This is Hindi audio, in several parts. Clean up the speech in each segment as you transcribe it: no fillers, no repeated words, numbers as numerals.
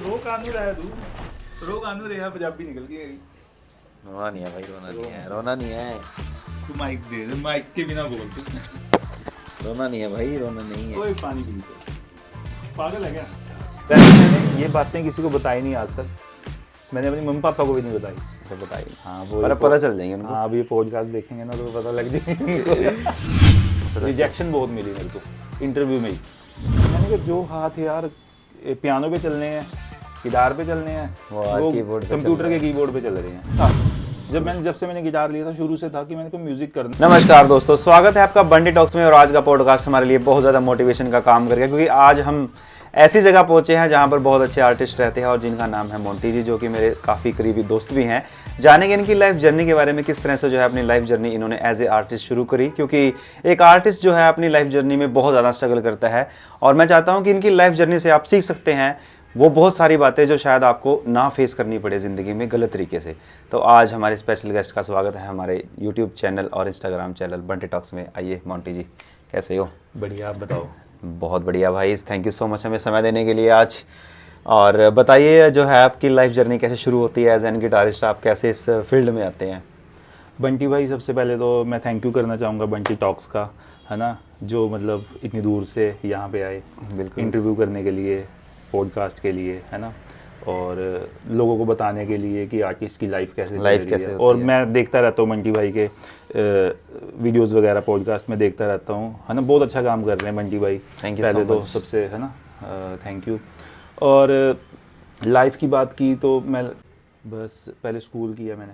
रो कानू रहा है तू, रो कानू रहा, पंजाबी निकल गई मेरी। रोना नहीं है भाई, रोना नहीं है, रोना नहीं है, तू माइक दे दे, माइक के बिना बोल तू। रोना नहीं है भाई, रोना नहीं है। कोई पानी पी ले, पागल है क्या? वैसे मैंने ये बातें किसी को बताई नहीं आज तक, मैंने अपनी मम्मी पापा को भी नहीं बताई। अच्छा बताइए। हाँ पर अब पता चल जाएंगे उनको। हाँ, अब ये पॉडकास्ट देखेंगे ना तो पता लग जाएगी। रिजेक्शन बहुत मिली मेरे को इंटरव्यू में ही। मैंने कहा जो हाथ यार पियानो पे चलने हैं, गिटार पे चलने हैं, वो आज कीबोर्ड पे कंप्यूटर के कीबोर्ड पे चल रहे हैं। हाँ, जब से मैंने गिटार लिया था शुरू से था कि मैंने को म्यूजिक करना। नमस्कार दोस्तों, स्वागत है आपका बंटी टॉक्स में। और आज का पॉडकास्ट हमारे लिए बहुत ज़्यादा मोटिवेशन का काम करेगा, क्योंकि आज हम ऐसी जगह पहुंचे हैं जहां पर बहुत अच्छे आर्टिस्ट रहते हैं और जिनका नाम है मोंटी जी, जो कि मेरे काफ़ी करीबी दोस्त भी हैं। जानेंगे इनकी लाइफ जर्नी के बारे में, किस तरह से जो है अपनी लाइफ जर्नी इन्होंने एज ए आर्टिस्ट शुरू करी, क्योंकि एक आर्टिस्ट जो है अपनी लाइफ जर्नी में बहुत ज़्यादा स्ट्रगल करता है। और मैं चाहता हूँ कि इनकी लाइफ जर्नी से आप सीख सकते हैं वो बहुत सारी बातें जो शायद आपको ना फेस करनी पड़े ज़िंदगी में गलत तरीके से। तो आज हमारे स्पेशल गेस्ट का स्वागत है हमारे यूट्यूब चैनल और इंस्टाग्राम चैनल बंटी टॉक्स में। आइए मोंटी जी, कैसे हो? बढ़िया, आप बताओ। बहुत बढ़िया भाई, थैंक यू सो मच हमें समय देने के लिए आज। और बताइए जो है आपकी लाइफ जर्नी कैसे शुरू होती है एज एन गिटारिस्ट, आप कैसे इस फील्ड में आते हैं? बंटी भाई, सबसे पहले तो मैं थैंक यू करना चाहूँगा बंटी टॉक्स का, है ना, जो मतलब इतनी दूर से यहाँ पे आए बिल्कुल। इंटरव्यू करने के लिए, पॉडकास्ट के लिए, है ना, और लोगों को बताने के लिए कि आर्टिस्ट की लाइफ कैसे चल रही है। और मैं देखता रहता हूँ बंटी भाई के वीडियोस वगैरह, पॉडकास्ट में देखता रहता हूँ, है ना। बहुत अच्छा काम कर रहे हैं बंटी भाई, थैंक यू पहले सो तो मच। सबसे, है ना, थैंक यू। और लाइफ की बात की तो मैं बस पहले स्कूल किया, मैंने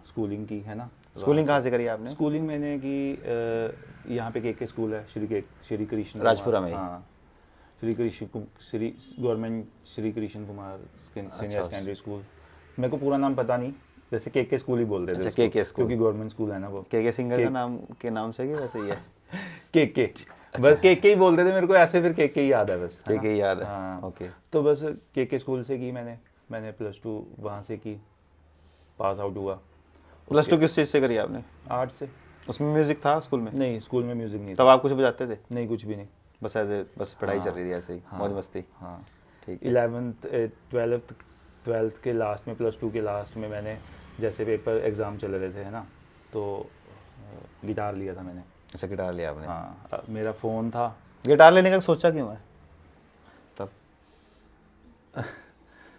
स्कूलिंग की, है ना। स्कूलिंग कहाँ से करी आपने? स्कूलिंग मैंने की यहाँ पे के स्कूल है, श्री कृष्ण राजपुरा में? हाँ, श्री गवर्नमेंट श्री कृष्ण कुमार सीनियर अच्छा। Secondary school. मेरे को पूरा नाम पता नहीं, वैसे के स्कूल ही बोलते थे। अच्छा, उसको, के स्कूल, क्योंकि गवर्नमेंट स्कूल है ना वो। के सिंगर का नाम के नाम से कि वैसे ही है? के बस के ही बोलते थे मेरे को, ऐसे फिर के ही याद है बस, है ना? के याद है। हाँ, ओके। तो बस के स्कूल से की मैंने +2 वहाँ से की, पास आउट हुआ। +2 किस चीज़ से करी आपने? आर्ट से। उसमें म्यूजिक था स्कूल में? नहीं, स्कूल में म्यूजिक नहीं तब था। आप कुछ बजाते थे? नहीं, कुछ भी नहीं। बस एज ए बस पढ़ाई चल रही थी ऐसे ही, मौज मस्ती? हाँ, ठीक है। 12th के लास्ट में, +2 के लास्ट में मैंने जैसे पेपर एग्ज़ाम चल रहे थे, है ना, तो गिटार लिया था मैंने। अच्छा, गिटार लिया आपने? हाँ, मेरा फ़ोन था। गिटार लेने का सोचा क्यों है तब?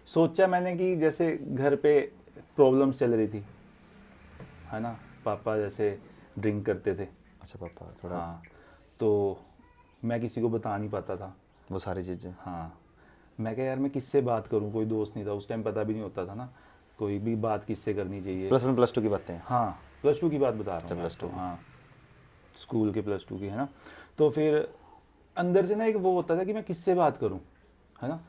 सोचा मैंने कि जैसे घर पे प्रॉब्लम्स चल रही थी, है ना, पापा जैसे ड्रिंक करते थे। अच्छा, पापा थोड़ा। हाँ, तो मैं किसी को बता नहीं पाता था वो सारी चीज़ें। हाँ, मैं क्या यार, मैं किससे बात करूं, कोई दोस्त नहीं था उस टाइम, पता भी नहीं होता था ना कोई भी बात किससे करनी चाहिए। +1 +2 की बातें हैं? हाँ, +2 की बात बता रहा हूँ मैं +2। हाँ, स्कूल के +2 की, है ना। तो फिर अंदर से ना एक वो होता था कि मैं किससे बात करूं, है ना,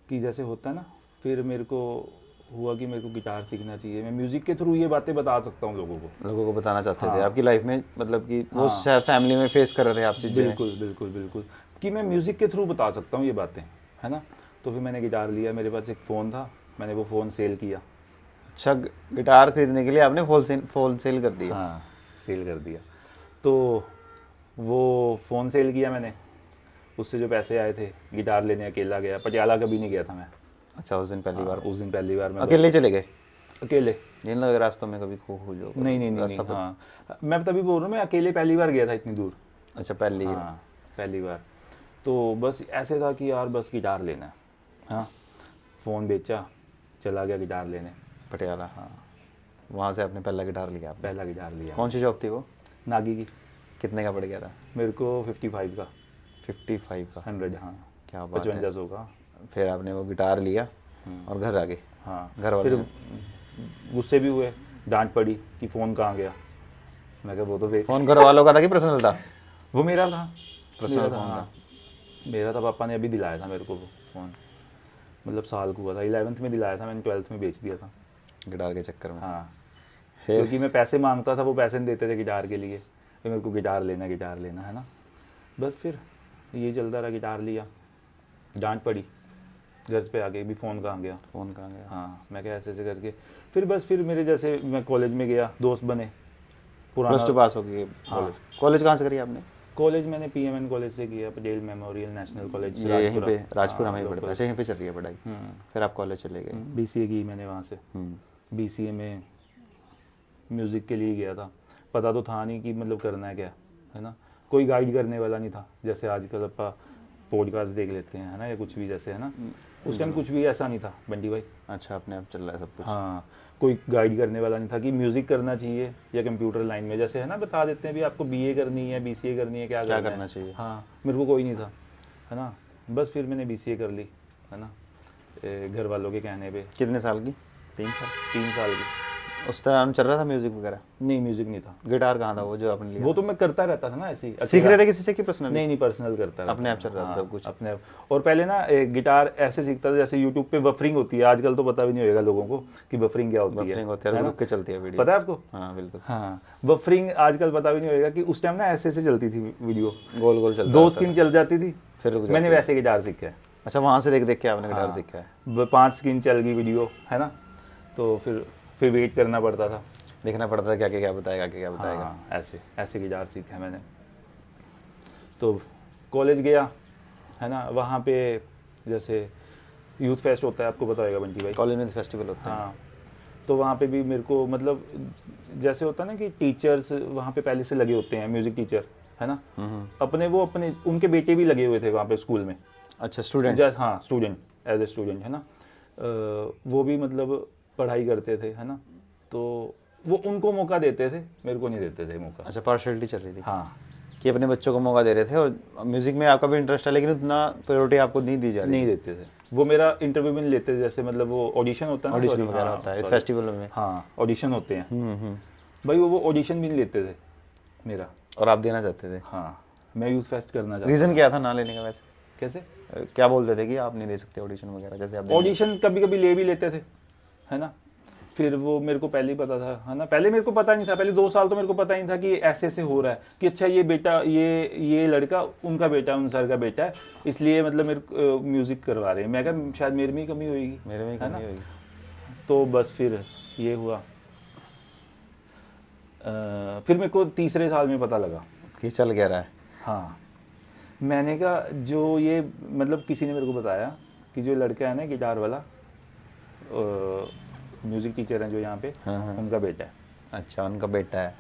कि जैसे होता है ना। फिर मेरे को हुआ कि मेरे को गिटार सीखना चाहिए, मैं म्यूज़िक के थ्रू ये बातें बता सकता हूँ लोगों को। बताना चाहते थे हाँ। आपकी लाइफ में, मतलब कि वो हाँ। शायद फैमिली में फेस कर रहे थे आप चीज़ें? बिल्कुल बिल्कुल बिल्कुल, कि मैं म्यूज़िक के थ्रू बता सकता हूँ ये बातें, है ना। तो फिर मैंने गिटार लिया, मेरे पास एक फ़ोन था, मैंने वो फ़ोन सेल किया। अच्छा, गिटार खरीदने के लिए आपने फ़ोन सेल कर दिया? हाँ, सेल कर दिया। तो वो फ़ोन सेल किया मैंने, उससे जो पैसे आए थे, गिटार लेने अकेला गया, पटियाला कभी नहीं गया था मैं। अच्छा, उस दिन पहली बार? उस दिन पहली बार मैं अकेले चले गए? अकेले। नहीं लगा रास्तों में कभी खो जो? नहीं, रास्ता पर? हाँ, मैं तभी बोल रहा हूँ, मैं अकेले पहली बार गया था इतनी दूर। अच्छा, पहली? हाँ, पहली बार। तो बस ऐसे था कि यार बस गिटार लेना है। हाँ, फ़ोन बेचा, चला गया गिटार लेने पटियाला? हाँ। वहाँ से आपने पहला गिटार लिया आपने? पहला गिटार लिया। कौन सी जॉब थी वो? नागी की। कितने का पड़ गया था? मेरे को 55 का। 55 का? 100, हाँ, क्या बात है। 5500 का। फिर आपने वो गिटार लिया और घर आ गए? हाँ, घर वाले? फिर गुस्से भी हुए, डांट पड़ी कि फ़ोन कहाँ गया। मैं कहा वो तो फ़ोन घर वालों का था कि पर्सनल था? वो मेरा था, पर्सनल फ़ोन था? मेरा था। पापा ने अभी दिलाया था मेरे को वो फ़ोन, मतलब साल को हुआ था, 11th में दिलाया था मैंने, 12th में बेच दिया था गिटार के चक्कर में? हाँ, फिर? क्योंकि मैं पैसे मांगता था, वो पैसे नहीं देते थे गिटार के लिए, तो मेरे को गिटार लेना है ना। बस फिर ये चलता रहा, गिटार लिया, डांट पड़ी घर पे आके भी, फ़ोन कहाँ गया। हाँ, मैं क्या ऐसे करके फिर मेरे जैसे मैं कॉलेज में गया, दोस्त बने पुराना। +2 पास हो गई? हाँ। कॉलेज कहाँ से करी आपने? कॉलेज मैंने पीएमएन कॉलेज से किया, पटेल मेमोरियल नेशनल कॉलेज ये यहीं पे राजपुरा में ही हाँ, पड़ता है। अच्छा, यहीं पे चल रही है पढ़ाई। फिर आप कॉलेज चले गए। बीसीए की मैंने वहाँ से। बीसीए में म्यूज़िक के लिए गया था, पता तो था नहीं कि मतलब करना है क्या, है ना, कोई गाइड करने वाला नहीं था। जैसे आजकल अपा पॉडकास्ट देख लेते हैं, है ना, या कुछ भी जैसे, है ना, उस टाइम कुछ भी ऐसा नहीं था बंटी भाई। अच्छा, अपने आप चल रहा है सब कुछ। हाँ, कोई गाइड करने वाला नहीं था कि म्यूज़िक करना चाहिए या कंप्यूटर लाइन में, जैसे है ना बता देते हैं भी आपको बीए करनी है, बीसीए करनी है, क्या करना चाहिए। हाँ, मेरे को कोई नहीं था, है ना। बस फिर मैंने बीसीए कर ली, है ना, घर वालों के कहने पे। कितने साल की? 3 साल की। उस तरह चल रहा था म्यूजिक वगैरह? नहीं, म्यूजिक नहीं था। गिटार कहाँ था वो जो आपने लिया? वो तो मैं करता रहता था ना ऐसे ही। सीख रहे थे किसी से कि पर्सनल? नहीं, पर्सनल करता अपने आप चल रहा था सब कुछ? अपने आप। और पहले ना गिटार ऐसे सीखता था जैसे यूट्यूब पे बफरिंग होती है, आजकल तो पता भी नहीं होगा लोगों को कि बफरिंग क्या होती है। बफरिंग होती है, रुक के चलती है वीडियो, पता है आपको? हाँ बिल्कुल। हाँ, बफरिंग आजकल पता भी नहीं होगा कि उस टाइम ना ऐसे ऐसे चलती थी वीडियो, गोल गोल चलता 2 स्क्रीन चल जाती थी, फिर मैंने वैसे गिटार सीखा है। अच्छा, वहाँ से देख देख के आपने गिटार सीखा है? 5 स्क्रीन चल गई वीडियो, है ना, तो फिर वेट करना पड़ता था, देखना पड़ता था क्या क्या बताएगा, क्या क्या बताएगा। हाँ, ऐसे ऐसे गिटार सीखा है मैंने। तो कॉलेज गया, है ना, वहाँ पे जैसे यूथ फेस्ट होता है, आपको पता होगा बंटी भाई। कॉलेज में फेस्टिवल होता है। हाँ, तो वहाँ पे भी मेरे को मतलब जैसे होता है ना कि टीचर्स वहाँ पे पहले से लगे होते हैं, म्यूज़िक टीचर, है ना, अपने उनके बेटे भी लगे हुए थे वहाँ पे स्कूल में। अच्छा, स्टूडेंट? हाँ, स्टूडेंट, एज ए स्टूडेंट, है ना, वो भी मतलब पढ़ाई करते थे, है ना, तो वो उनको मौका देते थे, मेरे को नहीं देते थे मौका। अच्छा, पार्शलिटी चल रही थी। हाँ, कि अपने बच्चों को मौका दे रहे थे, और म्यूजिक में आपका भी इंटरेस्ट है लेकिन उतना प्रायोरिटी आपको नहीं दी जा रही। नहीं देते थे, वो मेरा इंटरव्यू भी नहीं लेते थे, जैसे मतलब वो ऑडिशन होता है ना, ऑडिशन वगैरह होता है फेस्टिवल में। हाँ, ऑडिशन होते हैं भाई, वो ऑडिशन भी नहीं लेते थे मेरा। और आप देना चाहते थे? हाँ, मैं यूथ फेस्ट करना चाहता। रीज़न क्या था ना लेने का वैसे? कैसे? क्या बोलते थे कि आप नहीं दे सकते ऑडिशन वगैरह, जैसे आप ऑडिशन कभी कभी ले भी लेते थे, है ना, फिर वो मेरे को पहले ही पता था, है ना, पहले मेरे को पता नहीं था, पहले 2 साल तो मेरे को पता नहीं था कि ऐसे ऐसे हो रहा है, कि अच्छा ये बेटा, ये लड़का उनका बेटा, उन सर का बेटा है, इसलिए मतलब मेरे म्यूज़िक करवा रहे हैं। मैं कहा शायद मेरे में ही कमी होगी, मेरे में ही कमी होगी। तो बस फिर ये हुआ। फिर मेरे को तीसरे साल में पता लगा कि चल क्या रहा है। हाँ, मैंने कहा जो ये मतलब किसी ने मेरे को बताया कि जो लड़का है ना गिटार वाला, म्यूज़िक टीचर हैं जो यहाँ पे, हाँ। उनका बेटा है। अच्छा, उनका बेटा है।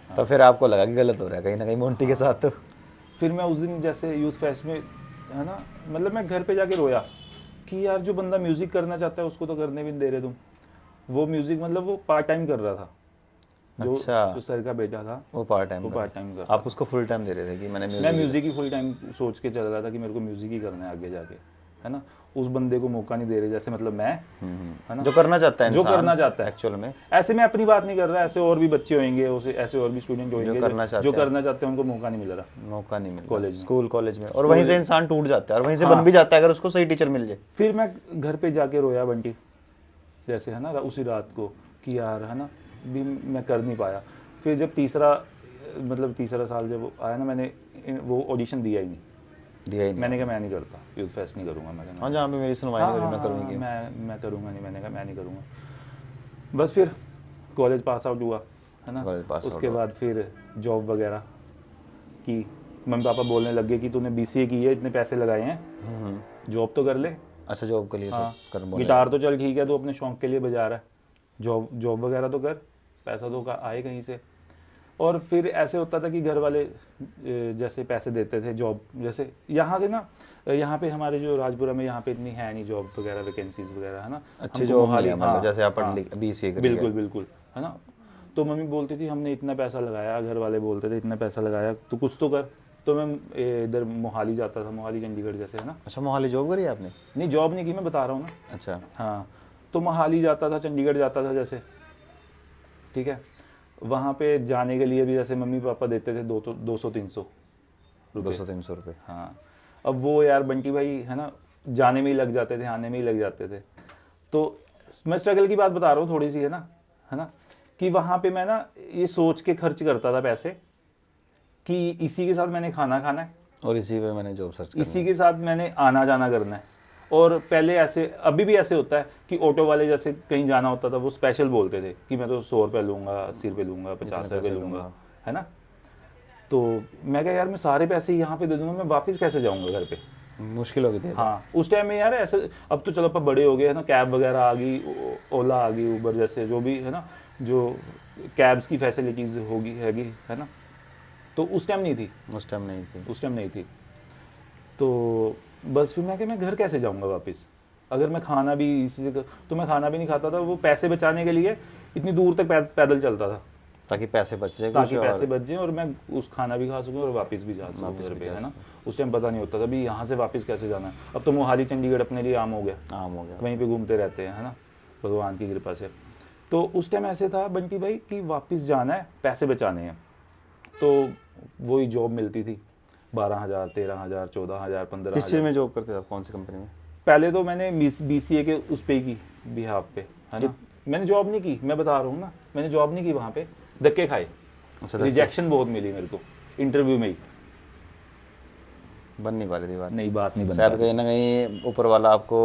तो फिर आपको लगा कि गलत हो रहा है कहीं ना कहीं मोंटी के साथ। तो फिर मैं उस दिन जैसे यूथ फेस्ट में, है ना, मतलब मैं घर पे जाके रोया कि यार जो बंदा म्यूज़िक करना चाहता है उसको तो करने भी नहीं दे रहे तुम। वो म्यूज़िक मतलब वो पार्ट टाइम कर रहा था, जो सर का बेटा था वो पार्ट टाइम कर। आप उसको फुल टाइम दे रहे थे कि मैं म्यूज़िक ही फुल टाइम सोच के चल रहा था कि मेरे को म्यूज़िक ही करना है आगे जाके, है ना। उस बंदे को मौका नहीं दे रहे, जैसे मतलब मैं, है ना, जो करना चाहता है, जो करना चाहता है एक्चुअल में। ऐसे मैं अपनी बात नहीं कर रहा, ऐसे और भी बच्चे होंगे, ऐसे और भी स्टूडेंट होंगे जो करना चाहते हैं, उनको मौका नहीं मिल रहा, मौका नहीं मिल रहा कॉलेज, स्कूल कॉलेज में, और वहीं से इंसान टूट जाता है और वहीं से बन भी जाता है अगर उसको सही टीचर मिल जाए। फिर मैं घर पे जाके रोया बंटी, जैसे, है ना, उसी रात को, कि यार, है ना, भी मैं कर नहीं पाया। फिर जब तीसरा साल जब आया ना, मैंने वो ऑडिशन दिया ही नहीं। मैंने कहा मैं नहीं करता, यूथ फेस्ट नहीं करूँगा। मैंने हाँ, जहाँ पे मेरी सुनवाई नहीं हो रही मैं करूँगी, मैं करूँगा नहीं, मैंने कहा मैं नहीं करूँगा। बस फिर कॉलेज पास आउट हुआ, है ना, उसके बाद फिर जॉब वगैरह की। मम्मी पापा बोलने लग गए कि तूने बीसीए की है, इतने पैसे लगाए हैं, जॉब तो कर ले। अच्छा, जॉब के लिए? हाँ, गिटार तो चल ठीक है, तो अपने शौक के लिए बजा रहा है, जॉब वगैरह तो कर, पैसा तो आए कहीं से। और फिर ऐसे होता था कि घर वाले जैसे पैसे देते थे, जॉब जैसे यहाँ से ना, यहाँ पे हमारे जो राजपुरा में यहाँ पे इतनी है नहीं जॉब वगैरह, वैकेंसीज वगैरह, है ना, अच्छी जॉब नहीं है, मतलब जैसे आप बीसीए कर, बिल्कुल, है ना। तो मम्मी बोलती थी हमने इतना पैसा लगाया, घर वाले बोलते थे इतना पैसा लगाया तो कुछ तो कर। तो मैं इधर मोहाली जाता था, मोहाली चंडीगढ़ जैसे, है ना। अच्छा, मोहाली जॉब करी आपने? नहीं, जॉब नहीं की, मैं बता रहा हूँ ना। अच्छा, हाँ, तो मोहाली जाता था, चंडीगढ़ जाता था जैसे, ठीक है। वहाँ पे जाने के लिए भी जैसे मम्मी पापा देते थे 200-300 रुपये। हाँ, अब वो यार बंटी भाई, है ना, जाने में ही लग जाते थे, आने में ही लग जाते थे। तो मैं स्ट्रगल की बात बता रहा हूँ थोड़ी सी, है ना, कि वहाँ पे मैं ना ये सोच के खर्च करता था पैसे कि इसी के साथ मैंने खाना है और इसी पे मैंने जॉब सर्च करनी है, इसी के साथ मैंने आना जाना करना है। और पहले ऐसे, अभी भी ऐसे होता है कि ऑटो वाले जैसे कहीं जाना होता था, वो स्पेशल बोलते थे कि मैं तो 100 रुपये लूँगा, 80 रुपये लूँगा, 50 रुपये लूँगा, है ना। तो मैं कहा यार मैं सारे पैसे यहाँ पे दे दूंगा, मैं वापस कैसे जाऊँगा घर पे। मुश्किल हो गई थी। हाँ उस टाइम में यार ऐसे, अब तो चलो अपन बड़े हो गए है ना, कैब वगैरह आ गई, ओला आ गई, उबर जैसे जो भी है ना, जो कैब्स की फैसिलिटीज़ होगी हैगी है ना, तो उस टाइम नहीं थी, उस टाइम नहीं थी। उस टाइम नहीं थी। तो बस फिर मैं घर कैसे जाऊंगा वापस, अगर मैं खाना भी इसी जगह, तो मैं खाना भी नहीं खाता था, वो पैसे बचाने के लिए इतनी दूर तक पैदल चलता था, ताकि पैसे बच जाए, ताकि पैसे बच जाएं और मैं उस खाना भी खा सकूं और वापस भी जा सकूं वापस घर भी पे, जा है ना। उस टाइम पता नहीं होता था भी यहाँ से वापस कैसे जाना है। अब तो मोहाली चंडीगढ़ अपने लिए आम हो गया, आम हो गया। वहीं पे घूमते रहते हैं, है ना, भगवान की कृपा से। तो उस टाइम ऐसे था बंटी भाई कि वापस जाना है, पैसे बचाने हैं, तो वही जॉब मिलती थी 12,000 13,000 14,000 किस 15,000। चीज़ में जॉब करते थे आप, कौन सी कंपनी में? पहले तो मैंने BCA के उस पे की बिहाफ पे, है ना, मैंने जॉब नहीं की, मैं बता रहा हूँ ना, मैंने जॉब नहीं की वहाँ पे, धक्के खाए, अच्छा, रिजेक्शन बहुत मिली मेरे को इंटरव्यू में ही, बन नहीं पा रही थी बात। नहीं बात नहीं बन शायद पा कहीं ना कहीं ऊपर वाला आपको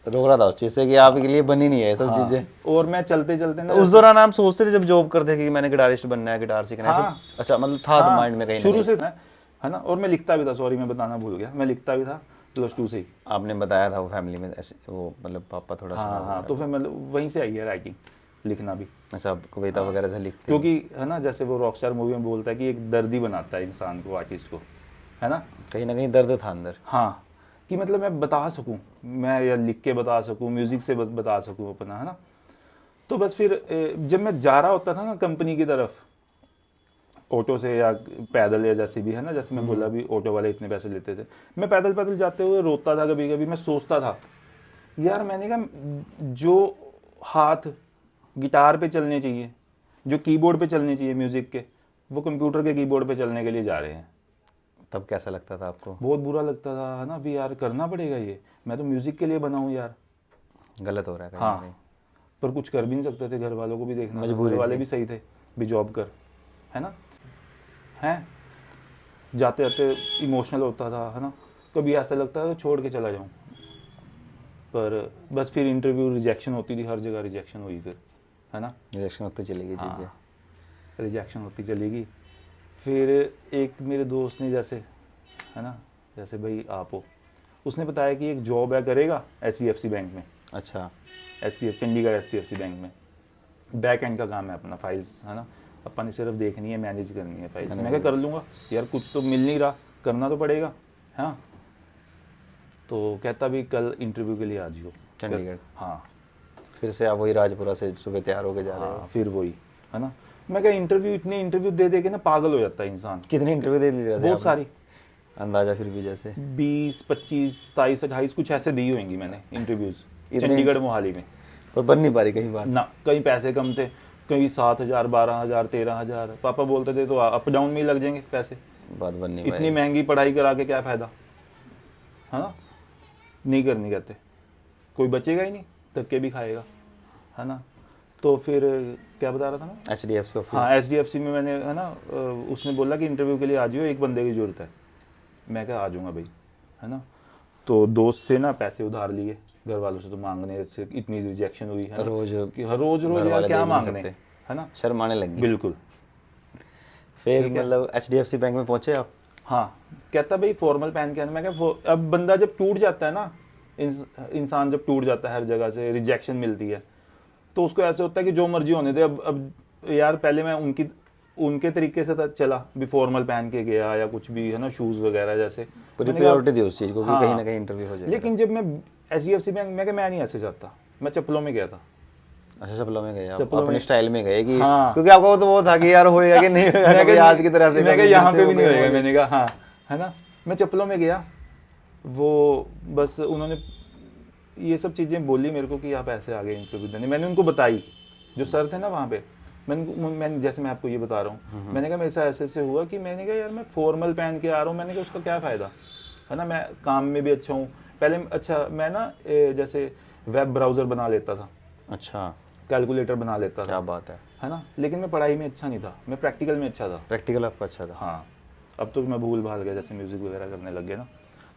रोक रहा था उस चीज़ से कि आपके लिए बनी नहीं है ये सब हाँ, चीज़ें। और मैं चलते चलते ना तो उस दौरान आप सोचते थे जब जॉब करते कि मैंने गिटारिस्ट बनना है, गिटार सीखना है, हाँ, सब अच्छा मतलब था हाँ, माइंड में कहीं ना शुरू कहीं? से था, है ना, और मैं लिखता भी था, सॉरी मैं बताना भूल गया, मैं लिखता भी था +2 से ही। आपने बताया था वो फैमिली में ऐसे, वो मतलब पापा थोड़ा सा। हाँ हाँ, तो फिर मतलब वहीं से आई है राइटिंग, लिखना भी, अच्छा, आप कविता वगैरह से लिखते हैं? क्योंकि है ना, जैसे वो रॉकस्टार मूवी में बोलता है कि एक दर्द ही बनाता है इंसान को, आर्टिस्ट को, है ना। कहीं ना कहीं दर्द था अंदर। हाँ, कि मतलब मैं बता सकूं, मैं या लिख के बता सकूं, म्यूजिक से बता सकूं अपना, है ना। तो बस फिर जब मैं जा रहा होता था ना कंपनी की तरफ, ऑटो से या पैदल या जैसे भी, है ना, जैसे मैं बोला भी ऑटो वाले इतने पैसे लेते थे, मैं पैदल पैदल जाते हुए रोता था, कभी कभी मैं सोचता था यार, मैंने कहा जो हाथ गिटार पे चलने चाहिए, जो कीबोर्ड पे चलने चाहिए म्यूजिक के, वो कंप्यूटर के कीबोर्ड पे चलने के लिए जा रहे हैं। तब कैसा लगता था आपको? बहुत बुरा लगता था, है ना, भी यार करना पड़ेगा ये, मैं तो म्यूजिक के लिए बना हूँ यार, गलत हो रहा है कहीं ना कहीं। हाँ, पर कुछ कर भी नहीं सकते थे, घर वालों को भी देखना था, मजबूरी घर वाले थी। भी सही थे, भी जॉब कर, है ना, हैं, जाते जाते इमोशनल होता था, है ना, कभी ऐसा लगता था छोड़ के चला जाऊं, पर बस फिर इंटरव्यू रिजेक्शन होती थी, हर जगह रिजेक्शन हुई फिर, है ना, रिएक्शन होती चली गई चीज़ें। रिजेक्शन होती चलेगी। फिर एक मेरे दोस्त ने जैसे, है ना, जैसे भाई आप हो, उसने बताया कि एक जॉब है, करेगा HDFC बैंक में, अच्छा, चंडीगढ़ HDFC बैंक में, बैक एंड का काम है अपना, फाइल्स, है ना, अपन ने सिर्फ देखनी है, मैनेज करनी है फाइल्स। मैं क्या कर लूँगा यार, कुछ तो मिल नहीं रहा, करना तो पड़ेगा, हाँ। तो कहता भी कल इंटरव्यू के लिए आ जियो चंडीगढ़। हाँ, फिर से आप वही राजपुरा से सुबह तैयार होके जा रहे हो? हाँ, फिर वही, है ना। मैं क्या इंटरव्यू, इतने इंटरव्यू दे दे के ना पागल हो जाता है इंसान। कितने इंटरव्यू दे लिए वैसे बहुत आपने? सारी, अंदाजा फिर भी जैसे 20 25 27 28 कुछ ऐसे दी होंगी मैंने इंटरव्यूज, इतने चंडीगढ़ मोहाली में। पर बन नहीं पा रही कहीं बात? ना, कहीं पैसे कम थे, कहीं 7,000 12,000 13,000, पापा बोलते थे तो अप डाउन में ही लग जाएंगे पैसे, बात बन नहीं इतनी पाई। महंगी पढ़ाई करा के क्या फ़ायदा, है ना, नहीं करनी कहते, कोई बचेगा ही नहीं, धक्के भी खाएगा, है ना। तो फिर क्या बता रहा था मैं, HDFC ऑफिस। हाँ HDFC में मैंने, है ना, उसने बोला कि इंटरव्यू के लिए आ जाओ, एक बंदे की ज़रूरत है। मैं क्या आ जाऊँगा भाई, है ना। तो दोस्त से ना पैसे उधार लिए, घर वालों से तो मांगने से इतनी रिजेक्शन हुई है ना, रोज कि हर रोज घर यार वाले क्या दे भी नहीं मांगने, सकते। है ना, शर्माने लग गई। बिल्कुल। फिर ठीक है। मतलब HDFC बैंक में पहुंचे आप? हाँ, कहता भाई फॉर्मल पहन के आना। मैं क्या, अब बंदा जब टूट जाता है ना, इंसान जब टूट जाता है, हर जगह से रिजेक्शन मिलती है, तो उसको ऐसे होता है कि जो मर्जी होने दे। अब यार पहले मैं उनके तरीके से चला भी, फॉर्मल पहन के गया या कुछ भी, है ना, शूज़ वगैरह जैसे, पूरी प्रायोरिटी थी उस चीज़ को कि हाँ, कहीं ना कहीं इंटरव्यू हो जाएगा। लेकिन जब मैं HDFC बैंक, मैं नहीं ऐसे जाता, मैं चप्पलों में गया था। अच्छा, चप्पलों में गए आप, चप्पलों अपने में। स्टाइल में गए कि हाँ। क्योंकि आपका तो वो था कि यार होएगा कि नहीं होएगा कभी आज की तरह से, मैं कभी यहाँ फिर पे से भी नहीं हो होएगा, गए। मैंने कहा हाँ, है ना। मैं चप्पलों में गया, वो बस उन्होंने ये सब चीज़ें बोली मेरे को कि आप ऐसे आ गए इंटरव्यू देने। मैंने उनको बताई, जो सर थे ना वहाँ पे, मैंने जैसे मैं आपको ये बता रहा हूँ, मैंने कहा मेरे साथ ऐसे हुआ कि मैंने कहा यार मैं फॉर्मल पहन के आ रहा हूँ, मैंने कहा उसका क्या फ़ायदा, है ना, मैं काम में भी अच्छा हूँ। पहले अच्छा मैं ना जैसे वेब ब्राउज़र बना लेता था, अच्छा, कैलकुलेटर बना लेता क्या था, बात है ना, लेकिन मैं पढ़ाई में अच्छा नहीं था, मैं प्रैक्टिकल में अच्छा था। प्रैक्टिकल आपका अच्छा था? हाँ, अब तो मैं भूल भाल गया, जैसे म्यूज़िक वगैरह करने लग गया ना,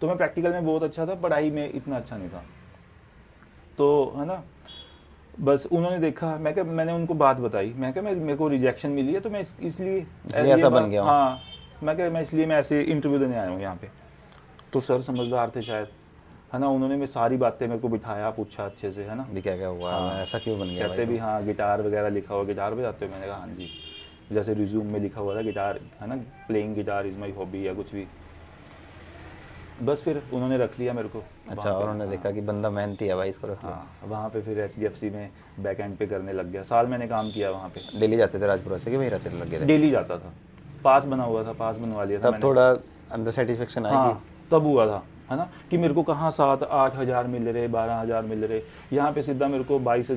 तो मैं प्रैक्टिकल में बहुत अच्छा था, पढ़ाई में इतना अच्छा नहीं था। तो है ना, बस उन्होंने देखा, मैंने उनको बात बताई, मैं क्या, मेरे को रिजेक्शन मिली है, तो मैं इसलिए ऐसा बन गया हूँ। हाँ, मैं क्या, मैं इसलिए मैं ऐसे इंटरव्यू देने आया हूँ यहाँ पे। तो सर समझदार थे शायद, है ना, उन्होंने मैं सारी बातें मेरे को बिठाया, पूछा अच्छे से, है ना। भी क्या क्या हुआ, हाँ। ऐसा क्यों बन गया कहते भाई भी हाँ गिटार वगैरह लिखा हुआ, गिटार बजाते हो, मैंने कहा हाँ जी, जैसे रिज्यूम में लिखा हुआ था गिटार, है ना, playing guitar is my hobby या कुछ भी। बस फिर उन्होंने रख लिया मेरे को अच्छा, और उन्होंने देखा कि बंदा मेहनती है भाई, इसको रख लो। हाँ, वहाँ पे फिर HDFC में बैक एंड पे करने लग गया। साल मैंने काम किया वहाँ पे। डेली जाते थे राजपुरा से कि वहीं रहते लगे थे? डेली जाता था, पास बना हुआ था, पास बनवा लिया था तब मैंने। थोड़ा अंदर सेटिस्फेक्शन आएगी। हाँ, तब हुआ था, है ना, कि मेरे को कहाँ 7-8 हज़ार मिल रहे, 12 हज़ार मिल रहे, यहाँ पे सीधा मेरे को 22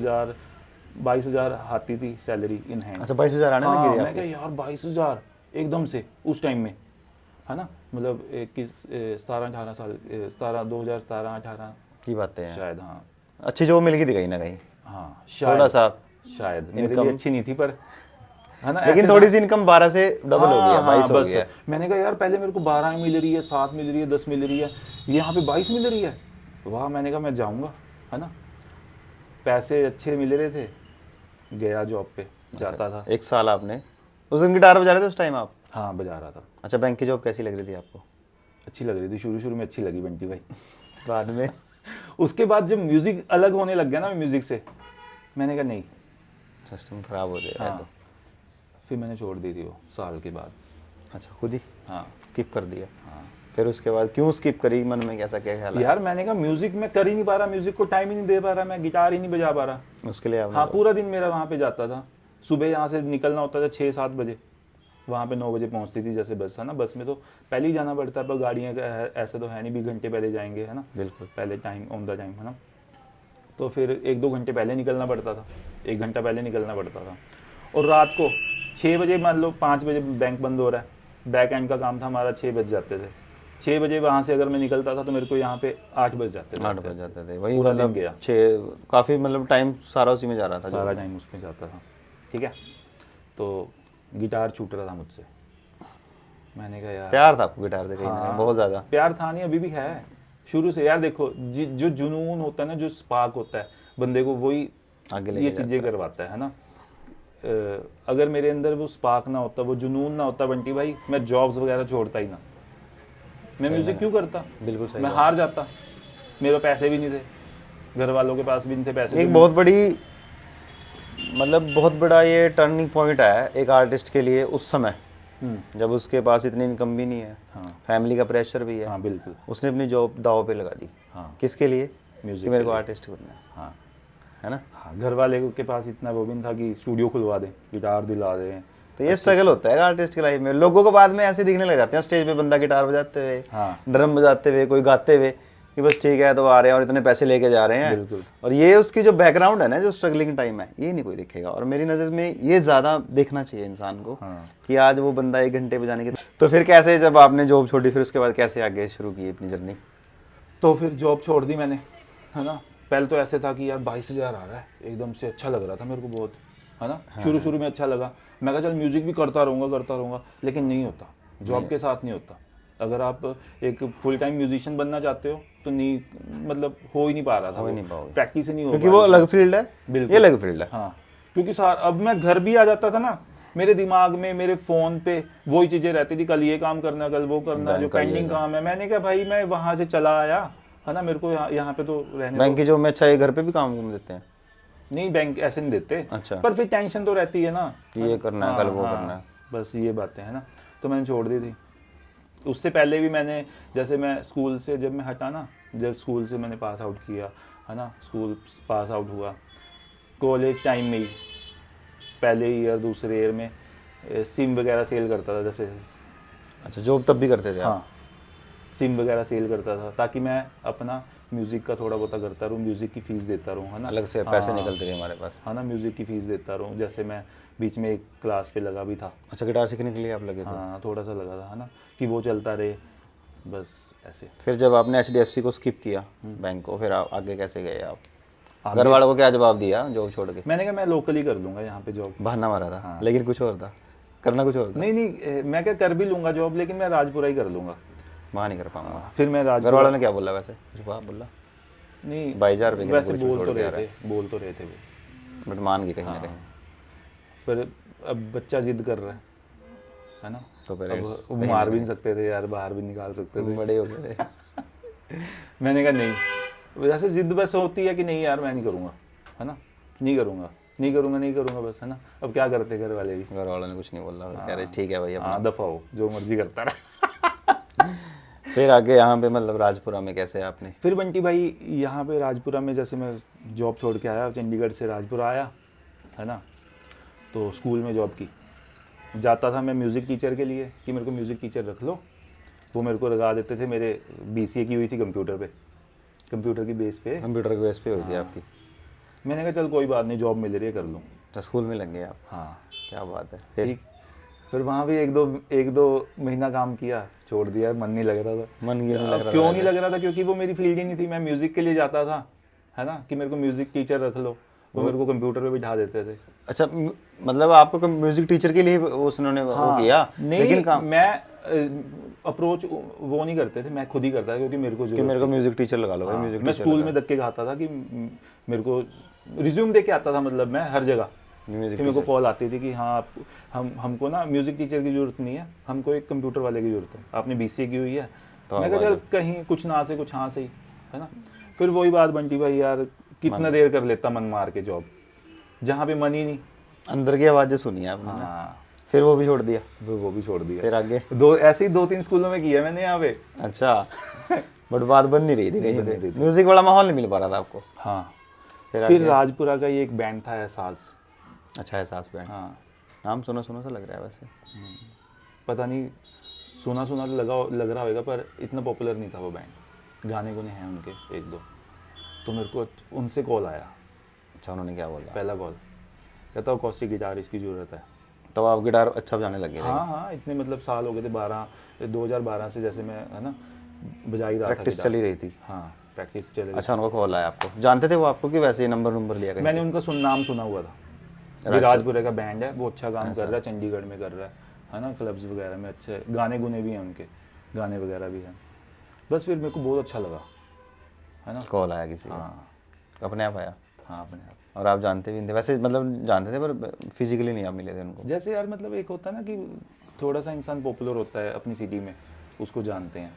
हज़ार आती थी सैलरी इन हैंड। अच्छा, 22,000 आने हाँ, लगी थी मैं क्या यार 22,000 एकदम से उस टाइम में, है ना, मतलब 17-18 साल, 2017-18 की बातें हैं शायद। हाँ अच्छी जॉब मिल गई थी कहीं ना कहीं, हाँ, थोड़ा सा, शायद मेरे इनकम लिए अच्छी नहीं थी पर, है ना, लेकिन ऐसे थोड़ी सी इनकम 12 से डबल हो गया, 22 हो बस। गया। मैंने कहा यार पहले मेरे को 12 मिल रही है, 7 मिल रही है, 10 मिल रही है, यहाँ पे 22 मिल रही है, वाह। मैंने कहा मैं जाऊँगा, है ना, पैसे अच्छे मिल रहे थे, गया जॉब पे, जाता था। 1 साल आपने उस दिन गिटार बजा रहे थे उस टाइम आप? हाँ, बजा रहा था। अच्छा, बैंक की जॉब कैसी लग रही थी आपको? अच्छी लग रही थी, शुरू में अच्छी लगी बंटी भाई। बाद में उसके बाद जब म्यूज़िक अलग होने लग गया ना म्यूज़िक से, मैंने कहा नहीं, सिस्टम खराब हो जाएगा। हाँ, तो फिर मैंने छोड़ दी थी वो साल के बाद। अच्छा, खुद ही हाँ स्किप कर दिया? हाँ फिर उसके बाद क्यों स्किप करी, मन में कैसा क्या ख्याल आया? यार, मैंने कहा म्यूज़िक मैं कर ही नहीं पा रहा, म्यूज़िक को टाइम ही नहीं दे पा रहा, मैं गिटार ही नहीं बजा पा रहा। उसके लिए आपने हाँ, पूरा दिन मेरा वहाँ पे जाता था। सुबह यहाँ से निकलना होता था 6-7 बजे, वहाँ पे 9 बजे पहुँचती थी जैसे बस, है ना। बस में तो पहले ही जाना पड़ता है, पर गाड़ियाँ का ऐसा तो है नहीं भी घंटे पहले जाएंगे, है ना, बिल्कुल पहले टाइम ऑन द टाइम, है ना। तो फिर 1-2 घंटे पहले निकलना पड़ता था, 1 घंटा पहले निकलना पड़ता था। और रात को 6 बजे, मान लो 5 बजे बैंक बंद हो रहा है, बैक एंड का काम था हमारा, 6 बज जाते थे। 6 बजे वहाँ से अगर मैं निकलता था तो मेरे को यहाँ पे 8 बज जाते थे। 8 बज जाते थे, वही पूरा दिन मतलब गया। 6 काफ़ी, मतलब टाइम सारा उसी में जा रहा था। सारा टाइम उसमें जाता था, ठीक है। तो गिटार छूट रहा था मुझसे, मैंने कहा यार, प्यार था आपको गिटार से कहीं ना कहीं, हाँ, बहुत ज़्यादा? प्यार था नहीं, अभी भी है शुरू से यार। देखो जो जुनून होता है ना, जो स्पार्क होता है बंदे को, वही आगे ये लेके चीज़ें करवाता है ना। अगर मेरे अंदर वो स्पार्क ना होता, वो जुनून ना होता बंटी भाई, मैं जॉब्स वगैरह छोड़ता ही ना, मैं म्यूज़िक क्यों करता। बिल्कुल सही मैं बात। हार जाता, मेरे पैसे भी नहीं थे, घर वालों के पास भी नहीं थे पैसे। एक बहुत बड़ी, मतलब बहुत बड़ा ये टर्निंग पॉइंट है एक आर्टिस्ट के लिए उस समय, जब उसके पास इतनी इनकम भी नहीं है, हाँ फैमिली का प्रेशर भी है। हाँ बिल्कुल। उसने अपनी जॉब दाव पे लगा दी। हाँ, किसके लिए? म्यूजिक कि मेरे के को लिए। आर्टिस्ट बनना हाँ है ना। हाँ, घर वाले के पास इतना वो भी नहीं था कि स्टूडियो खुलवा दें, गिटार दिला दें। तो ये स्ट्रगल होता है आर्टिस्ट की लाइफ में। लोगों को बाद में ऐसे दिखने लग जाते हैं स्टेज पे बंदा गिटार बजाते हुए, हाँ ड्रम बजाते हुए, कोई गाते हुए, कि बस ठीक है तो आ रहे हैं और इतने पैसे लेके जा रहे हैं। बिल्कुल। और ये उसकी जो बैकग्राउंड है ना, जो स्ट्रगलिंग टाइम है, ये नहीं कोई देखेगा। और मेरी नज़र में ये ज़्यादा देखना चाहिए इंसान को, हाँ। कि आज वो बंदा 1 घंटे बजाने के। तो फिर कैसे, जब आपने जॉब छोड़ी, फिर उसके बाद कैसे आगे शुरू की अपनी जर्नी? तो फिर जॉब छोड़ दी मैंने, है ना। पहले तो ऐसे था कि यार 22,000 आ रहा है, एकदम से अच्छा लग रहा था मेरे को बहुत, है ना। शुरू में अच्छा लगा, मैं कहा चल म्यूज़िक भी करता रहूँगा, लेकिन नहीं होता, जॉब के साथ नहीं होता। अगर आप एक फुल टाइम म्यूजिशियन बनना चाहते हो तो नहीं, मतलब हो ही नहीं पा रहा था, ही नहीं पाओगे, प्रैक्टिस ही नहीं हो क्योंकि पा वो रही अलग फील्ड है, बिल्कुल। ये अलग फील्ड है। हाँ, क्योंकि अब मैं घर भी आ जाता था ना, मेरे दिमाग में, मेरे फ़ोन पे वही चीज़ें रहती थी, कल ये काम करना, कल वो करना, जो पेंडिंग काम है। मैंने कहा भाई मैं वहाँ से चला आया, है ना, मेरे को यहाँ पे तो रहने बैंक की जॉब में अच्छा, ये घर पे भी काम देते हैं? नहीं, बैंक ऐसे नहीं देते। अच्छा। पर फिर टेंशन तो रहती है ना कि ये करना है, कल वो करना है, बस ये बातें हैं ना। तो मैंने छोड़ दी थी। उससे पहले भी मैंने, जैसे मैं स्कूल से जब मैं हटा ना, जब स्कूल से मैंने पास आउट किया, है ना, स्कूल पास आउट हुआ, कॉलेज टाइम में ही पहले ईयर दूसरे ईयर में सिम वगैरह सेल करता था जैसे। अच्छा, जॉब तब भी करते थे आप? हाँ, सिम वगैरह सेल करता था ताकि मैं अपना म्यूज़िक का थोड़ा बहुत करता रहूँ, म्यूज़िक की फ़ीस देता रहूँ, है ना, अलग से पैसे निकलते रहे हमारे पास, है ना, म्यूज़िक की फ़ीस देता रहूँ। जैसे मैं बीच में एक क्लास पे लगा भी था। अच्छा, गिटार सीखने के लिए आप लगे थे? हाँ, थोड़ा सा लगा था, है ना, कि वो चलता रहे, बस ऐसे। फिर जब आपने HDFC को स्किप किया, बैंक को, फिर आप आगे कैसे गए आप? घर वालों को क्या जवाब दिया जॉब छोड़ के? मैंने कहा मैं लोकल ही कर लूँगा यहाँ पे जॉब। बहाना मारा था, लेकिन कुछ और था, करना कुछ और था। नहीं, मैं क्या कर भी लूँगा जॉब, लेकिन मैं राजपुरा ही कर लूँगा, वहाँ नहीं कर पाऊंगा। फिर मैं घर राजपुरा। वालों ने क्या बोला वैसे, कुछ कहा बोला? नहीं, 22,000 रुपये वैसे बोल तो रहे थे वो, बट मान गए कहीं ना कहीं। पर अब बच्चा जिद कर रहा है ना। तो अब पेरेंट्स वो मार भी नहीं सकते थे यार, बाहर भी निकाल सकते थे। बड़े हो गए थे। मैंने कहा नहीं, वैसे जिद बस होती है कि नहीं यार मैं नहीं करूँगा, है ना, नहीं करूँगा, नहीं करूँगा, नहीं करूँगा बस, है ना। अब क्या करते घर वाले भी, घर वालों ने कुछ नहीं बोला, कह रहे ठीक है भाई अपना। हाँ दफ़ा हो, जो मर्जी करता रहा। फिर आगे यहाँ पे मतलब राजपुरा में कैसे आपने? फिर बंटी भाई यहाँ पे राजपुरा में जैसे मैं जॉब छोड़ के आया, चंडीगढ़ से राजपुरा आया, है ना, तो स्कूल में जॉब की। जाता था मैं म्यूज़िक टीचर के लिए कि मेरे को म्यूज़िक टीचर रख लो, वो मेरे को लगा देते थे। मेरे BCA की हुई थी कंप्यूटर पे, कंप्यूटर की बेस पे। कंप्यूटर के बेस पे हुई थी आपकी? मैंने कहा चल कोई बात नहीं, जॉब मिल रही है कर लूँ। तो स्कूल में लग गए आप? हाँ क्या बात है। फिर ठीक। फिर वहाँ भी एक दो महीना काम किया, छोड़ दिया, मन नहीं लग रहा था। मन ये नहीं लग अब रहा क्यों था नहीं लग रहा था? क्योंकि वो मेरी फील्ड ही नहीं थी। मैं म्यूज़िक के लिए जाता था, है ना, कि मेरे को म्यूज़िक टीचर रख लो, वो मेरे को कंप्यूटर पे बिठा देते थे। अच्छा मतलब आपको म्यूजिक टीचर के लिए उसने वो किया? नहीं, लेकिन काम मैं अप्रोच वो नहीं करते थे, मैं खुद ही करता था, क्योंकि मेरे को कि जरूरत मेरे को थी। म्यूजिक टीचर लगा लो भाई, हाँ, म्यूजिक मैं टीचर स्कूल में धक्के खाता था कि मेरे को रिज्यूम दे के आता था, मतलब मैं हर जगह म्यूजिक कि मेरे को कॉल आती थी कि हाँ हमको ना म्यूज़िक टीचर की ज़रूरत नहीं है, हमको एक कंप्यूटर वाले की ज़रूरत है, आपने BCA की हुई है। तो मैं कहा चल कहीं कुछ ना से कुछ हाँ से ही, है ना। फिर वही बात बंटी भाई यार, कितना देर कर लेता मन मार के जॉब, जहाँ पे मन ही नहीं। अंदर की आवाज़ें सुनी आपने? हाँ, फिर वो भी छोड़ दिया? वो भी छोड़ दिया। फिर आगे ऐसे ही 2-3 स्कूलों में किया मैंने यहाँ पे। अच्छा बट बात बन नहीं रही थी कहीं बन नहीं पे, रही थी। म्यूजिक वाला माहौल नहीं मिल पा रहा था आपको? हाँ। फिर फिर आगे? राजपुरा का ही एक बैंड था, एहसास। अच्छा एहसास बैंड, हाँ, नाम सुना सुना सा लग रहा है वैसे। पता नहीं, सुना सुना तो लग रहा होगा, पर इतना पॉपुलर नहीं था वो बैंड। गाने गुने हैं उनके एक दो। तो मेरे को उनसे कॉल आया, अच्छा उन्होंने क्या बोला? पहला कॉल, कहता हूँ कौशिक गिटार इसकी ज़रूरत है। तब आप गिटार अच्छा बजाने लगे थे? हाँ हाँ, इतने मतलब साल हो गए थे, 2012 से जैसे मैं, है ना, बजा ही रहा था। प्रैक्टिस चली रही थी? हाँ, प्रैक्टिस चल रही। अच्छा उनका कॉल आया आपको? जानते थे वो आपको कि वैसे ही नंबर लिया कहीं मैंने से? उनका नाम सुना हुआ था, राजपुरे का बैंड है, वो अच्छा काम कर रहा है, चंडीगढ़ में कर रहा है ना, क्लब्स वगैरह में अच्छे गाने गुने भी हैं उनके, गाने वगैरह भी हैं। बस फिर मेरे को बहुत अच्छा लगा, है ना। कॉल आया किसी का? हाँ अपने आप आया? हाँ, अपने आप। और आप जानते भी नहीं थे वैसे, मतलब जानते थे पर फिजिकली नहीं आप मिले थे उनको? जैसे यार मतलब एक होता है ना कि थोड़ा सा इंसान पॉपुलर होता है अपनी सिटी में, उसको जानते हैं।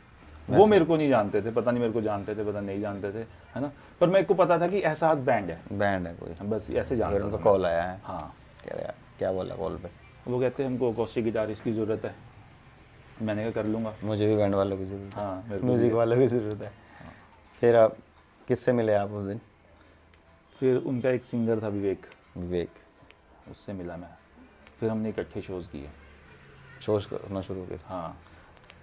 वो मेरे को नहीं जानते थे, पता नहीं मेरे को जानते थे, पता नहीं जानते थे, है ना। पर मेरे को पता था कि एहसास बैंड है, बैंड है कोई, बस ऐसे फिर जानता उनका था। कॉल आया है? हाँ, कह रहे क्या बोला कॉल पे? वो कहते हैं हमको कौशिक गिटारिस्ट की ज़रूरत है। मैंने कहा कर लूँगा। मुझे भी बैंड वालों की ज़रूरत है, हाँ, मेरे को म्यूज़िक वालों की ज़रूरत है। फिर आप किससे मिले आप उस दिन? फिर उनका एक सिंगर था विवेक, विवेक, उससे मिला मैं। फिर हमने इकट्ठे शोज़ किए। शोज करना शुरू किया? हाँ,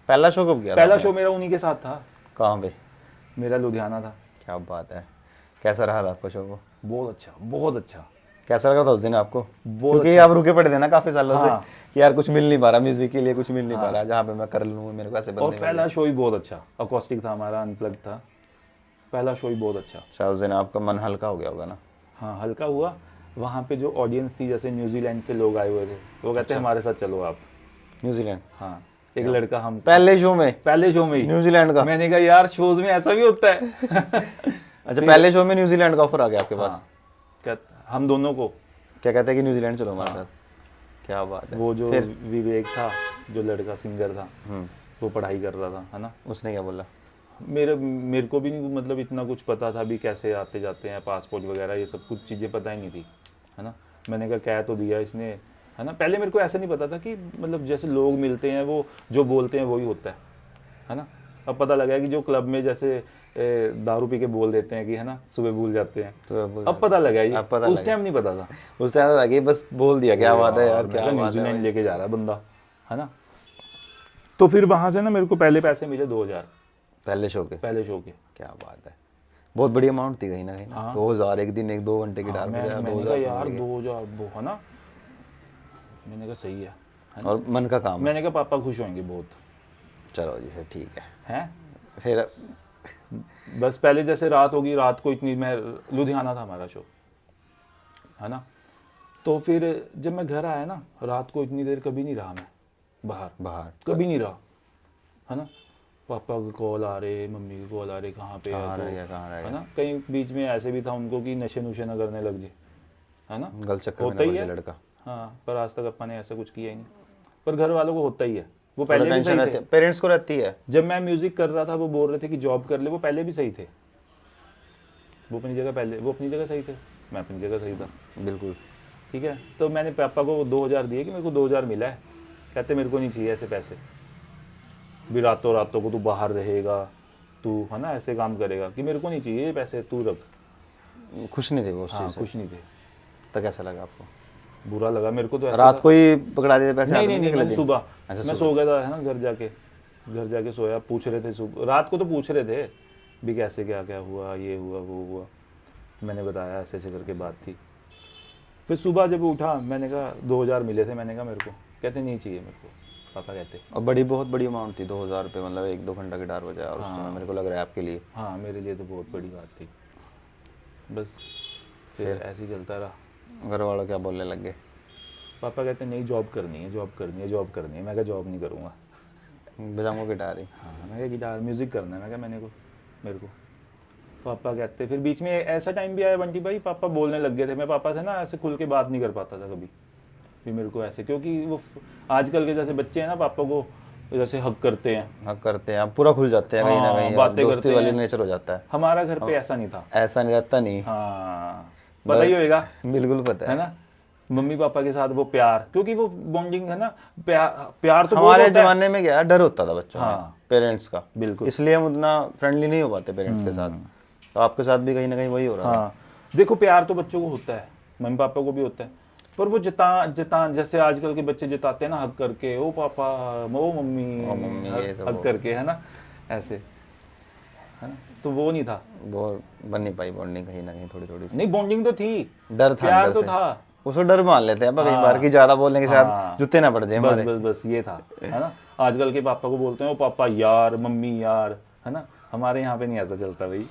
पहला शो कब किया था पहला आपने? शो मेरा उन्हीं के साथ था। कहाँ पे? मेरा लुधियाना था। क्या बात है, कैसा रहा था आपका शो वो? बहुत अच्छा, बहुत अच्छा। कैसा लगा था उस दिन आपको? बहुत क्योंकि आप रुके पड़े थे ना काफी सालों हाँ। से कि यार कुछ मिल नहीं पा रहा, म्यूजिक के लिए कुछ मिल नहीं पा रहा जहाँ पे मैं कर लूँ, मेरे को ऐसे और बंदे मिल पहला शो ही बहुत अच्छा, अकॉस्टिक था हमारा, अनप्लग था। पहला शो ही बहुत अच्छा। अच्छा उस दिन आपका मन हल्का हो गया होगा ना? हाँ, हल्का हुआ। वहाँ पे जो ऑडियंस थी, जैसे न्यूजीलैंड से लोग आए हुए थे, वो कहते हैं हमारे साथ चलो आप। न्यूजीलैंड? हाँ, एक लड़का हम पहले शो में ही न्यूजीलैंड का? मैंने कहा यार शोज में ऐसा भी होता है। अच्छा पहले शो में न्यूजीलैंड का ऑफर आ गया आपके पास? हाँ, क्या हम दोनों को क्या कहते हैं कि न्यूजीलैंड चलो हमारे साथ? क्या बात है। वो जो विवेक था, जो लड़का सिंगर था, वो पढ़ाई कर रहा था, है ना। उसने क्या बोला? मेरे को भी नहीं मतलब इतना कुछ पता था भी, कैसे आते जाते हैं, पासपोर्ट वगैरह ये सब कुछ चीज़ें पता ही नहीं थी, है ना। मैंने कहा कह तो दिया इसने, है ना। पहले मेरे को ऐसा नहीं पता था कि मतलब जैसे लोग मिलते हैं वो जो बोलते हैं वही होता है ना। अब पता लगा कि जो क्लब में जैसे दारू पी के बोल देते हैं कि, है ना, सुबह भूल जाते हैं, अब पता लगा ये, उस टाइम नहीं पता था। उस टाइम लगे बस बोल दिया क्या बात है यार, क्या बात है, न्यूजीलैंड लेके जा रहा है बंदा, है ना। तो फिर वहां से ना मेरे को पहले पैसे मिले 2000 पहले शो के? पहले शो के। क्या बात है, बहुत बड़ी अमाउंट थी कहीं ना कहीं ना। 2000 एक दिन 1-2 घंटे की डाल मैंने कहा यार 2000 वो, है ना। मैंने कहा सही है ना? और मन का काम। मैंने कहा पापा खुश होंगे बहुत। चलो जी फिर ठीक है। हैं फिर बस पहले जैसे रात होगी, रात को इतनी, मैं लुधियाना था हमारा शो, है ना। तो फिर जब मैं घर आया ना, रात को इतनी देर कभी नहीं रहा मैं बाहर कभी नहीं रहा, है ना। पापा के कॉल आ रहे, मम्मी के कॉल आ रहे, कहाँ पे है तो, है ना। कहीं बीच में ऐसे भी था उनको कि नशे नुशे ना करने लग जाए, है ना। गलत चक्कर में होता ही ना है लड़का। हाँ, पर आज तक अपा ने ऐसा कुछ किया ही नहीं, पर घर वालों को होता ही है वो पहले भी टेंशन सही रहती थे। है, पेरेंट्स को रहती है। जब मैं म्यूजिक कर रहा था वो बोल रहे थे कि जॉब कर ले, वो पहले भी सही थे। वो अपनी जगह पहले, वो अपनी जगह सही थे, मैं अपनी जगह सही था। बिल्कुल। ठीक है, तो मैंने पापा को 2000 दिए कि मेरे को 2000 मिला है। कहते मेरे को नहीं चाहिए ऐसे पैसे, भी रातों रातों को तू बाहर रहेगा, तू है ना ऐसे काम करेगा, कि मेरे को नहीं चाहिए ये पैसे, तू रख। खुश नहीं थे वो उस हाँ चीज़ से? कुछ नहीं थे। तो कैसा लगा आपको? बुरा लगा मेरे को तो। ऐसा रात था- को ही पकड़ा देते पैसे? नहीं हाथ में नहीं नहीं, अगले मैंने दिन? सुबह अच्छा, मैं सो गया था है ना, घर जाके सोया। पूछ रहे थे सुबह, रात को तो पूछ रहे थे भी कैसे क्या क्या हुआ, ये हुआ वो हुआ। मैंने बताया ऐसे ऐसे करके बात थी। फिर सुबह जब उठा मैंने कहा 2000 मिले थे, मैंने कहा मेरे को। कहते नहीं चाहिए मेरे को, पापा कहते। और बहुत बड़ी अमाउंट थी 2000 रुपये, मतलब 1-2 घंटा गिटार बजाया और उस समय मेरे को लग रहा है आपके लिए। हाँ मेरे लिए तो बहुत बड़ी बात थी। बस फिर ऐसे ही चलता रहा। घर वालों क्या बोलने लग गए? पापा कहते नहीं जॉब करनी है, जॉब करनी है, जॉब करनी है। मैं कहा जॉब नहीं करूँगा। बजाऊंगा गिटार ही। हाँ मैं कहा गिटार म्यूज़िक करना है। मैं कहा मेरे को पापा कहते। फिर बीच में ऐसा टाइम भी आया बंटी भाई, पापा बोलने लग गए थे। मैं पापा से ना ऐसे खुल के बात नहीं कर पाता था कभी भी मेरे को ऐसे, क्योंकि वो आजकल के जैसे बच्चे हैं ना, पापा को जैसे हक करते हैं। हाँ करते हैं, आप पूरा खुल जाते हैं कहीं ना हाँ, कहीं, बातें दोस्ती करते वाली हैं। नेचर हो जाता है। हमारा घर पे ऐसा नहीं था। ऐसा नहीं रहता नहीं। हाँ पता ही होएगा, बिल्कुल पता है है। ना। मम्मी पापा के साथ वो प्यार, क्योंकि वो बॉन्डिंग है ना, प्यार तो बहुत हमारे होता है। जमाने में क्या डर होता था बच्चों में, हाँ। पेरेंट्स का, बिल्कुल। इसलिए हम उतना फ्रेंडली नहीं हो पाते पेरेंट्स के साथ। तो आपके साथ भी कहीं ना कहीं वही हो रहा है। हाँ देखो प्यार तो बच्चों को होता है, मम्मी पापा को भी होता है, पर वो जिता जैसे आजकल के बच्चे जिताते हैं ना, हक करके, ओ पापा, ओ मम्मी, ये सब हक करके, है ना ऐसे, है ना। तो वो नहीं था, वो बन नहीं पाई बॉन्डिंग कहीं ना कहीं, थोड़ी थोड़ी सी। नहीं बॉन्डिंग तो थी, डर था प्यार अंदर तो से। था। उसको डर मान लेते हैं कई हाँ। बार कि ज्यादा बोलने के हाँ। साथ जूते ना पड़ जाए बस हमारे। बस बस ये था, है ना। आजकल के पापा को बोलते हैं ओ पापा यार, मम्मी यार, है ना। हमारे यहाँ पे नहीं ऐसा चलता भाई।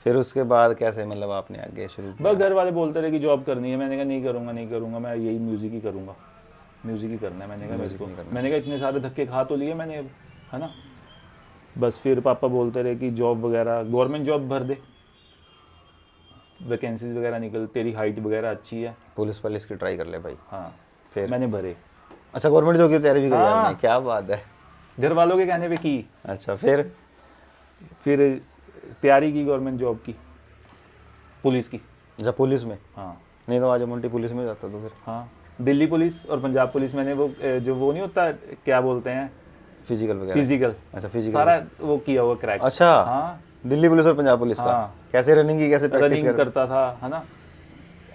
फिर उसके बाद कैसे, मतलब आपने आगे शुरू किया? बस घर वाले बोलते रहे कि जॉब करनी है। मैंने कहा नहीं करूँगा, नहीं करूँगा, मैं यही म्यूजिक ही करूँगा, म्यूजिक ही करना है। मैंने कहा मेरे को, मैंने कहा इतने सारे धक्के खा तो लिए मैंने अब, है ना। बस फिर पापा बोलते रहे कि जॉब वगैरह, गवर्नमेंट जॉब भर दे, वैकेंसीज वगैरह निकल, तेरी हाइट वगैरह अच्छी है। पुलिस की ट्राई कर ले भाई। हाँ फिर मैंने भरे। अच्छा, गवर्नमेंट जॉब की तैयारी भी करी हाँ। आपने, क्या बात है। घर वालों के कहने पे की। अच्छा फिर तैयारी की गवर्नमेंट जॉब की, पुलिस की। जब पुलिस में, हाँ नहीं तो आज मोन्टी पुलिस में जाता तो फिर हाँ, दिल्ली पुलिस और पंजाब पुलिस। मैंने वो जो वो नहीं होता, क्या बोलते हैं, फिजिकल वगैरह। फिजिकल, अच्छा फिजिकल सारा वो किया हुआ क्रैक। अच्छा। हाँ दिल्ली पुलिस और पंजाब पुलिस का हाँ। कैसे रनिंग की, कैसे प्रैक्टिस रनिंग करता था, है ना।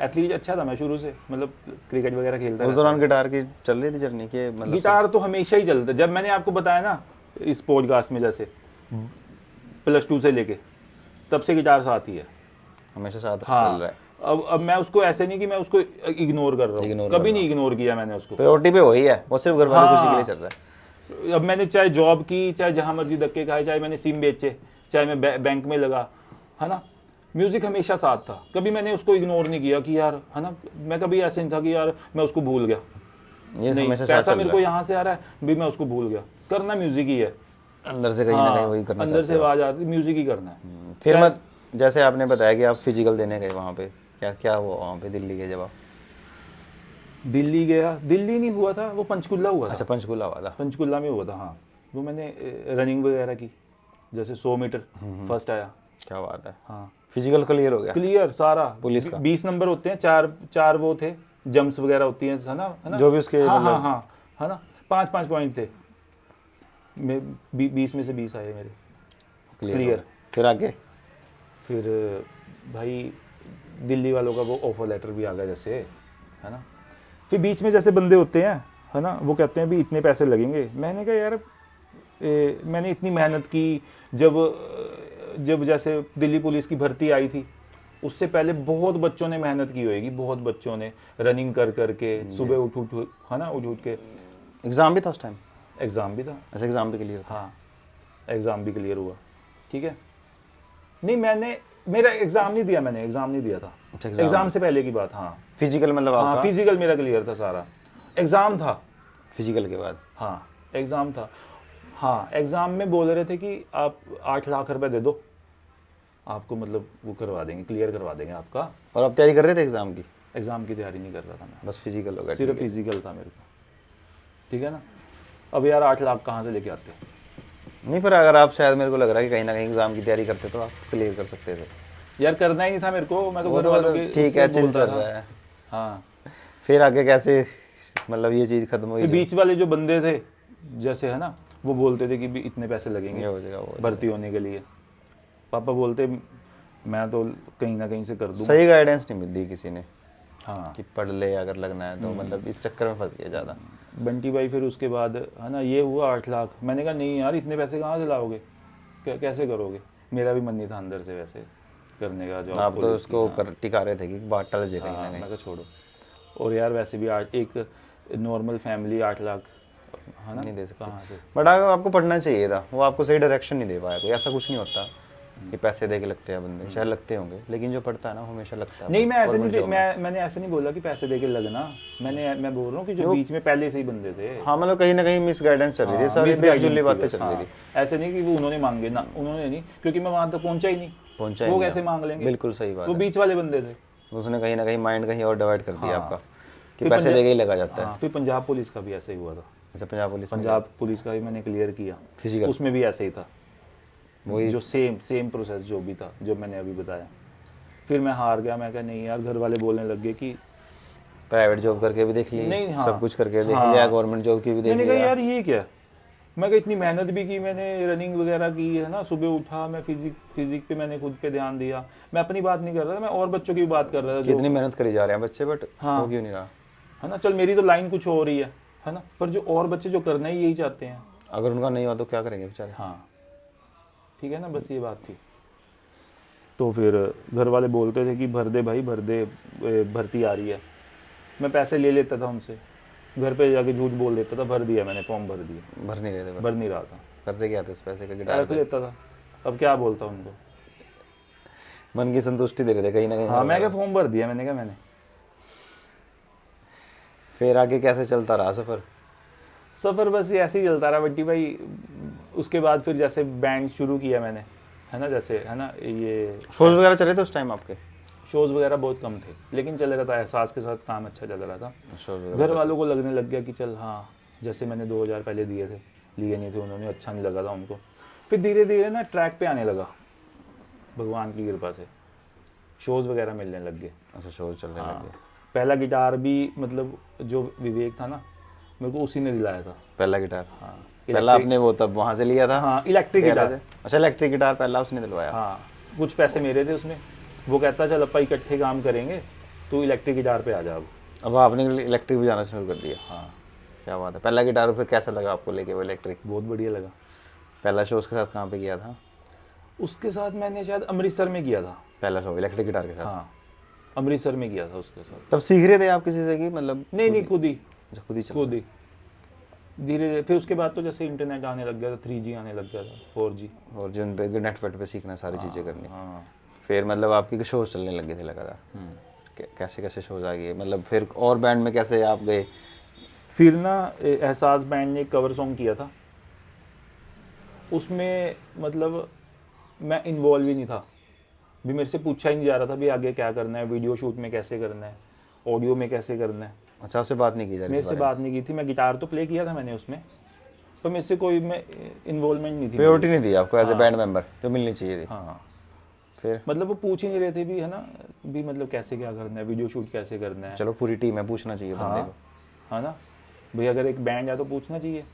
एथलीट अच्छा था मैं शुरू से, मतलब क्रिकेट वगैरह खेलता उस रहता दौरान गिटार की चल रही थी जर्नी के, था। मतलब गिटार तो हमेशा ही चलता। जब मैंने आपको बताया ना इस पॉडकास्ट में, जैसे +2 से लेके तब से गिटार साथ ही है। हमेशा साथ हाँ चल रहा है। अब मैं उसको ऐसे नहीं कि मैं उसको इग्नोर कर रहा हूँ, कभी नहीं इग्नोर किया मैंने उसको। प्रायोरिटी पे वही है, वो सिर्फ घर वालों की खुशी के लिए हाँ। चल रहा है। अब मैंने चाहे जॉब की, चाहे जहाँ मर्जी धक्के खाए, चाहे मैंने सिम बेचे, चाहे मैं बैंक में लगा, है ना, म्यूजिक हमेशा साथ था। कभी मैंने उसको इग्नोर नहीं किया कि यार, है ना। मैं कभी ऐसे नहीं था कि यार मैं उसको भूल गया, ये नहीं, हमेशा साथ पैसा चल मेरे रहा को है। यहाँ से आ रहा है भी, मैं उसको भूल गया। करना म्यूजिक ही है, अंदर से कहीं ना कहीं वही करना अंदर से आवाज आती, म्यूजिक ही करना है। फिर मैं, जैसे आपने बताया कि आप फिजिकल देने गए वहाँ पे, क्या क्या हुआ वहाँ पे दिल्ली के जब आप? दिल्ली गया, दिल्ली नहीं हुआ था वो, पंचकुला हुआ था। अच्छा पंचकुला हुआ था। पंचकुला में हुआ था, हाँ। वो मैंने रनिंग वगैरह की, जैसे 100 मीटर फर्स्ट आया। क्या बात है। हाँ फिजिकल क्लियर हो गया? क्लियर सारा। पुलिस का? 20 नंबर होते हैं, चार वो थे, जंप्स वगैरह होती हैं, है ना। जो भी उसके हाँ मतलब- हाँ हाँ, है ना। 5-5 पॉइंट थे, 20 में से 20 आए मेरे क्लियर। फिर आगे? फिर भाई दिल्ली वालों का वो ऑफर लेटर भी आ गया जैसे, है ना। फिर बीच में जैसे बंदे होते हैं, है ना, वो कहते हैं भी इतने पैसे लगेंगे। मैंने कहा यार मैंने इतनी मेहनत की। जब जैसे दिल्ली पुलिस की भर्ती आई थी, उससे पहले बहुत बच्चों ने मेहनत की होगी, बहुत बच्चों ने रनिंग कर करके, सुबह उठ है ना, उठ के। एग्जाम भी था उस टाइम? एग्ज़ाम भी था। अच्छा एग्जाम भी क्लियर था? हाँ एग्ज़ाम भी क्लियर हुआ, ठीक है। नहीं मेरा एग्ज़ाम नहीं दिया, मैंने एग्ज़ाम नहीं दिया था। अच्छा, एग्ज़ाम से पहले की बात। हाँ फिजिकल मतलब हाँ, आपका? फिजिकल मेरा क्लियर था सारा, एग्ज़ाम था। फिजिकल के बाद? हाँ एग्ज़ाम था। हाँ एग्ज़ाम में बोल रहे थे कि आप 8 लाख रुपए दे दो, आपको मतलब वो करवा देंगे, क्लियर करवा देंगे आपका। और आप तैयारी कर रहे थे एग्जाम की? एग्ज़ाम की तैयारी नहीं कर रहा था मैं, बस फिजिकल हो गया? सिर्फ फिजिकल था मेरे को, ठीक है ना। अब यार 8 लाख कहाँ से लेके आते हैं? नहीं, पर अगर आप, शायद मेरे को लग रहा है कि कहीं ना कहीं एग्जाम की तैयारी करते तो आप क्लियर कर सकते थे। यार करना ही नहीं था मेरे को, मैं तो वो घर वालों तो के ठीक है, उससे चिल बोलता चल था। रहा है। हाँ, फिर आगे कैसे, मतलब ये चीज़ खत्म हुई फिर जो? बीच वाले जो बंदे थे जैसे है ना, वो बोलते थे कि भी इतने पैसे ये लगेंगे हो जाएगा, वो हो भर्ती होने के लिए। पापा बोलते मैं तो कहीं ना कहीं से कर जाएगा। दूंगा। सही गाइडेंस नहीं मिलती किसी ने हाँ कि पढ़ ले अगर लगना है तो, मतलब इस चक्कर में फंस गया ज़्यादा। बंटी भाई, फिर उसके बाद है ना ये हुआ 8 लाख। मैंने कहा नहीं यार इतने पैसे कहाँ से लाओगे, कैसे करोगे? मेरा भी मन नहीं था अंदर से वैसे करने का जॉब आप तो पुलिस की। उसको हाँ, टिका रहे थे कि बात टल जाए कहीं ना हाँ कहीं। मैं कहा छोड़ो। और यार वैसे भी एक नॉर्मल फैमिली 8 लाख है ना नहीं दे सकती। कहाँ से? बट आपको पढ़ना चाहिए था, वो आपको सही डायरेक्शन नहीं दे पाया। कोई ऐसा कुछ नहीं होता कि पैसे दे के लगते हैं बंदे, शायद लगते होंगे, लेकिन जो पढ़ता है ना वो हमेशा लगता है। नहीं मैं ऐसे गवर्नमेंट नहीं जॉब में। मैंने ऐसे नहीं बोला कि पैसे देके लगना। मैं बोल रहा हूँ कि जो बीच में पहले से ही बंदे थे। हाँ, मतलब कहीं ना कहीं मिस गाइडेंस चल रही थी, हाँ, सारी misguidance बेफिजूली थी बातें बस, चल रही हाँ। थी। ऐसे नहीं कि वो उन्होंने मांगे ना, उन्होंने नहीं, क्योंकि मैं वहां तक पहुंचा ही नहीं। पहुंचा वो ही नहीं कैसे आप। मांग लेंगे? बिल्कुल सही बात वो है। बीच वाले बंदे थे। उसने कहीं ना कहीं माइंड कहीं और डिवाइड कर दिया हाँ। आपका कि फिर पैसे देके ही लगा जाता है। हाँ, फिर पंजाब पुलिस का भी ऐसे ही हुआ था। अच्छा, पंजाब पुलिस में पंजाब पुलिस का भी मैंने क्लियर किया, फिजिकल उसमें भी ऐसे ही था। वही जो सेम प्रोसेस जो भी था, जो मैंने अभी बताया। फिर मैं हार गया, मैं कहा नहीं यार, घर वाले बोलने लग गए कि प्राइवेट जॉब करके भी देख ली, नहीं। हाँ, सब कुछ करके देख हाँ। लिया, गवर्नमेंट जॉब की भी देख मैंने कहा लिया। यार ये क्या? मैं कहा इतनी मेहनत भी की मैंने, रनिंग वगैरह की है ना, सुबह उठा मैं, फिजिक पे मैंने खुद पे ध्यान दिया। मैं अपनी बात नहीं कर रहा था, मैं और बच्चों की भी बात कर रहा था जो कितनी मेहनत करी जा रहे हैं बच्चे, बट हाँ। हो क्यों नहीं रहा? है ना, चल मेरी तो लाइन कुछ हो रही है ना, पर जो और बच्चे जो करना ही यही चाहते हैं। अगर उनका नहीं हुआ तो क्या करेंगे बेचारे? हाँ ठीक है ना, बस ये बात थी। तो फिर घर वाले बोलते थे कि भर दे भाई भर दे, भर्ती आ रही है। मैं पैसे ले लेता था उनसे, घर पे जाके झूठ बोल देता था, भर दिया मैंने, फॉर्म भर दिया। भर नहीं रहे थे, भर नहीं रहा था, करते क्या थे उस पैसे का? गिटार रख लेता था। अब क्या बोलता उनको? मन की संतुष्टि दे रहे थे कहीं ना कहीं। हाँ, मैं क्या फॉर्म भर दिया, मैंने कहा मैंने। फिर आगे कैसे चलता रहा सफर? सफ़र बस ये ऐसे ही चलता रहा बट्टी भाई। उसके बाद फिर जैसे बैंड शुरू किया मैंने, है ना, जैसे है ना ये शोज वगैरह चले थे उस टाइम आपके? शोज़ वगैरह बहुत कम थे, लेकिन चल रहा था, एहसास के साथ काम अच्छा चल रहा था। शोज घर वालों को लगने लग गया कि चल हाँ, जैसे मैंने 2000 पहले दिए थे, लिए नहीं थे उन्होंने, अच्छा नहीं लगा था उनको। फिर धीरे धीरे ना ट्रैक पे आने लगा, भगवान की कृपा से शोज़ वगैरह मिलने लग गए। अच्छा, शोज चलने हाँ, लगे। पहला गिटार भी मतलब जो विवेक था ना, मेरे को उसी ने दिलाया था। पहला गिटार? हाँ, पहला आपने वो तब वहां से लिया था? हाँ, इलेक्ट्रिक डेरा गिटार। से? अच्छा, इलेक्ट्रिक गिटार पहला उसने दिलवाया। हाँ, कुछ पैसे मेरे थे उसमें। वो कहता चल अपा इकट्ठे काम करेंगे, तू इलेक्ट्रिक गिटार पे आ जा अब। आपने इलेक्ट्रिक भी जाना शुरू कर दिया? हाँ, क्या बात है। पहला गिटार फिर कैसा लगा आपको लेके वो इलेक्ट्रिक? बहुत बढ़िया लगा। पहला शो उसके साथ कहाँ पे किया था? उसके साथ मैंने शायद अमृतसर में किया था। पहला शो इलेक्ट्रिक गिटार के साथ? हाँ, अमृतसर में किया था उसके साथ। तब सीख रहे थे आप किसी से कि मतलब? नहीं, खुद ही। अच्छा, खुद ही चल खुद ही धीरे धीरे। फिर उसके बाद तो जैसे इंटरनेट आने लग गया था, 3G आने लग गया था, 4G। और जिन पे नेटवर्क पे सीखना सारी चीज़ें करनी। हाँ। फिर मतलब आपकी शोज चलने लगे थे लगातार? कैसे कैसे शोज आ गए, मतलब फिर और बैंड में कैसे आप गए? फिर ना एहसास बैंड ने एक कवर सॉन्ग किया था, उसमें मतलब मैं इन्वॉल्व ही नहीं था भी, मेरे से पूछा ही नहीं जा रहा था भी आगे क्या करना है, वीडियो शूट में कैसे करना है, ऑडियो में कैसे करना है। अच्छा, आपसे बात नहीं की जा रही? मेरे से बात नहीं की थी। मैं गिटार तो प्ले किया था मैंने उसमें, पर मेरे से कोई मैं इन्वॉल्वमेंट नहीं थी। प्रायोरिटी नहीं दी आपको एज ए बैंड मेंबर जो मिलनी चाहिए थी? हाँ, फिर मतलब वो पूछ ही नहीं रहे थे भी, है ना, भी मतलब कैसे क्या करना है, वीडियो शूट कैसे करना है। चलो, पूरी टीम है, पूछना चाहिए बंदे हाँ, को। है ना भाई, अगर एक बैंड है तो पूछना चाहिए।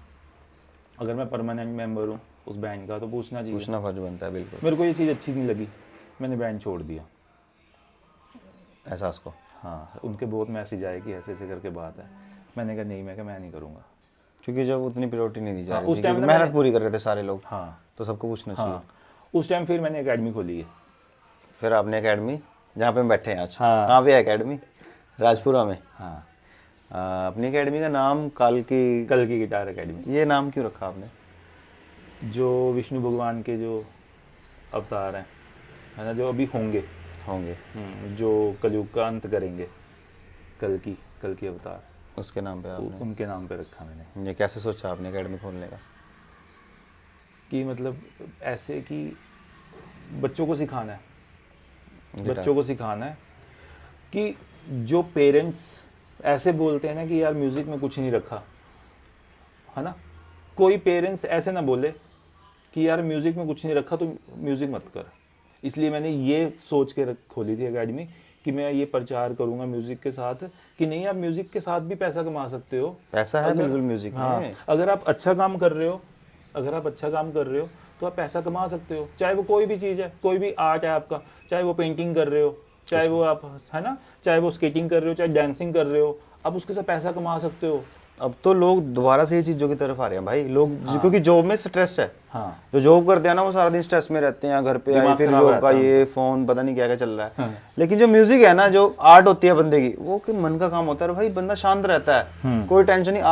अगर मैं परमानेंट मेंबर हूँ उस बैंड का तो पूछना चाहिए। पूछना फर्ज बनता है, बिल्कुल। मेरे को ये चीज़ अच्छी नहीं लगी, मैंने बैंड छोड़ दिया। एहसास को? हाँ, उनके बहुत मैसेज आए कि ऐसे ऐसे करके बात है। मैंने कहा नहीं, मैं नहीं करूँगा। क्योंकि जब उतनी प्रायोरिटी नहीं दी जा हाँ, रही उस थी, टाइम क्योंकि ना मेहनत मैंने- पूरी कर रहे थे सारे लोग, हाँ, तो सबको पूछना चाहिए। हाँ, उस टाइम फिर मैंने एकेडमी खोली है। फिर आपने एकेडमी, जहाँ पे हम बैठे हैं आज, हाँ। कहाँ पे है एकेडमी? राजपुरा में। हाँ, अपनी एकेडमी का नाम कल की गिटार एकेडमी। ये नाम क्यों रखा आपने? जो विष्णु भगवान के जो अवतार हैं, है ना, जो अभी होंगे, जो कलयुग का अंत करेंगे, कल की अवतार, उसके नाम पे आपने उनके नाम पे रखा मैंने। ये कैसे सोचा आपने एकेडमी खोलने का? कि मतलब ऐसे कि बच्चों को सिखाना है, गिटार। बच्चों को सिखाना है कि जो पेरेंट्स ऐसे बोलते हैं ना कि यार म्यूज़िक में कुछ नहीं रखा, है ना, कोई पेरेंट्स ऐसे ना बोले कि यार म्यूज़िक में कुछ नहीं रखा तो म्यूज़िक मत कर। इसलिए मैंने ये सोच के खोली थी एकेडमी कि मैं ये प्रचार करूंगा म्यूज़िक के साथ कि नहीं, आप म्यूज़िक के साथ भी पैसा कमा सकते हो। पैसा है अगर- बिल्कुल म्यूजिक हाँ, में। अगर आप अच्छा काम कर रहे हो, अगर आप अच्छा काम कर रहे हो तो आप पैसा कमा सकते हो, चाहे वो कोई भी चीज़ है, कोई भी आर्ट है आपका, चाहे वो पेंटिंग कर रहे हो, चाहे वो आप, है ना, चाहे वो स्केटिंग कर रहे हो, चाहे डांसिंग कर रहे हो, आप उसके साथ पैसा कमा सकते हो। अब तो लोग दोबारा से ये चीज़ों की तरफ आ रहे हैं भाई लोग, क्योंकि जॉब में स्ट्रेस है। हाँ, जो जॉब करते हैं ना वो सारा दिन स्ट्रेस में रहते हैं, घर पे आए दिमाग फिर खराब जॉब रहता का है ये फोन पता नहीं क्या क्या चल रहा है। लेकिन जो म्यूजिक है ना, जो आर्ट होती है बंदे की, वो कि मन का काम होता है, और भाई बंदा शांत रहता है, कोई टेंशन नहीं।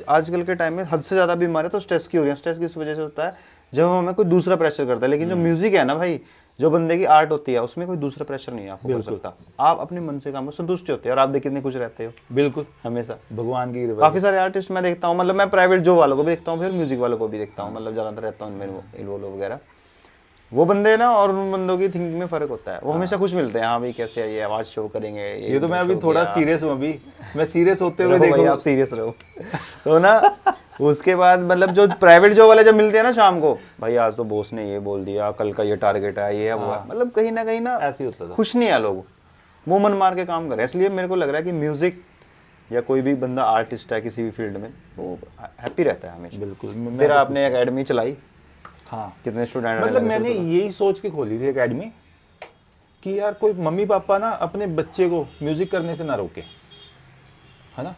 आजकल के टाइम में हद से ज्यादा बीमारी तो स्ट्रेस की हो रही है। स्ट्रेस किस वजह से होता है? जब हमें कोई दूसरा प्रेशर करता है। लेकिन जो म्यूजिक है ना भाई, जो बंदे की आर्ट होती है, उसमें कोई दूसरा प्रेशर नहीं है आपको कर सकता। आप अपने मन से काम में संतुष्ट होते हो, और आप देखिए कितने खुश रहते हो बिल्कुल, हमेशा। भगवान की कृपा। काफी सारे आर्टिस्ट मैं देखता हूँ, मतलब मैं प्राइवेट जॉब वालों को भी देखता हूँ, फिर म्यूजिक वालों को भी देखता हूँ, मतलब ज्यादातर रहता हूँ उनमें इन्वॉल्व वगैरह। वो बंदे ना और उन बंदों की थिंकिंग में फर्क होता है। वो हमेशा खुश मिलते हैं, हाँ भाई कैसे है ये, आवाज शो करेंगे ये तो मैं अभी थोड़ा सीरियस हूँ, अभी मैं सीरियस होते हुए भाई, देखो। आप सीरियस रहो। तो ना उसके बाद मतलब जो प्राइवेट जॉब वाले जब मिलते हैं ना शाम को, भाई आज तो बॉस ने ये बोल दिया, कल का ये टारगेट है, ये है वो है, मतलब कहीं ना ऐसे ही होता था। खुश नहीं है लोग, वो मन मार के काम कर रहे हैं। इसलिए मेरे को लग रहा है कि म्यूजिक या कोई भी बंदा आर्टिस्ट है किसी भी फील्ड में, वो हैप्पी रहता है हमेशा। बिल्कुल। फिर आपने एकेडमी चलाई, हाँ, कितने स्टूडेंट? मतलब मैंने यही सोच के खोली थी एकेडमी कि यार कोई मम्मी पापा ना अपने बच्चे को म्यूजिक करने से ना रोके, है ना,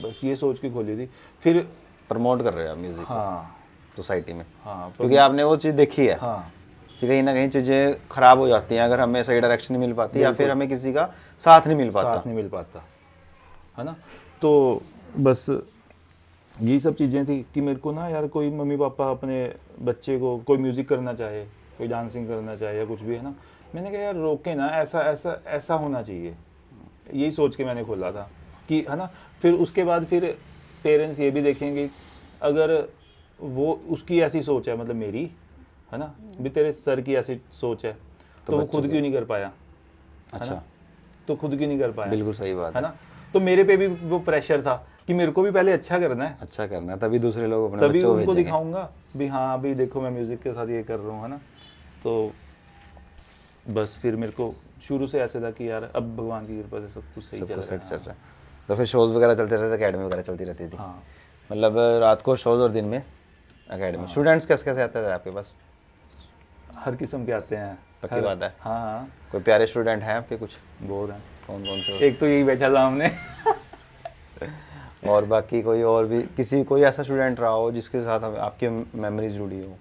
बस ये सोच के खोली थी। फिर प्रमोट कर रहे हैं आप म्यूजिक हाँ सोसाइटी में, हाँ क्योंकि आपने वो चीज़ देखी है हाँ कि कहीं ना कहीं चीज़ें खराब हो जाती हैं अगर हमें सही डायरेक्शन नहीं मिल पाती, या फिर हमें किसी का साथ नहीं मिल पाता। साथ नहीं मिल पाता, है ना। तो बस यही सब चीज़ें थी कि मेरे को ना यार कोई मम्मी पापा अपने बच्चे को कोई म्यूज़िक करना चाहे, कोई डांसिंग करना चाहे या कुछ भी, है ना, मैंने कहा यार रोके ना, ऐसा ऐसा ऐसा होना चाहिए। यही सोच के मैंने खोला था कि, है ना। फिर उसके बाद फिर पेरेंट्स ये भी देखेंगे, अगर वो उसकी ऐसी सोच है, मतलब मेरी, है ना, भी तेरे सर की ऐसी सोच है, तो वो खुद क्यों नहीं कर पाया, अच्छा, तो खुद क्यों नहीं कर पाया, बिल्कुल सही बात है ना। तो मेरे पे भी वो प्रेशर था कि मेरे को भी पहले अच्छा करना है, अच्छा करना है, तभी दूसरे लोग अपने तभी बच्चों को उनको भेजेंगे। दिखाऊंगा भी हाँ भी देखो मैं म्यूज़िक के साथ ये कर रहा हूँ, है ना। तो बस फिर मेरे को शुरू से ऐसे था कि यार अब भगवान की कृपा से सब कुछ सही सब चल कुछ रहा सेट है। चल रहा है। तो फिर शोज वगैरह चलते रहते, एकेडमी वगैरह चलती रहती थी, हाँ, मतलब रात को शोज और दिन में एकेडमी। स्टूडेंट्स कैसे कैसे आते थे आपके पास? हर किस्म के आते हैं। पक्की बात है? हाँ हाँ, कोई प्यारे स्टूडेंट हैं आपके कुछ? बहुत हैं। कौन कौन से? एक तो यही बैठा था हमने। और बाकी कोई और भी किसी कोई ऐसा स्टूडेंट रहा हो जिसके साथ आपकी मेमोरीज जुड़ी हो,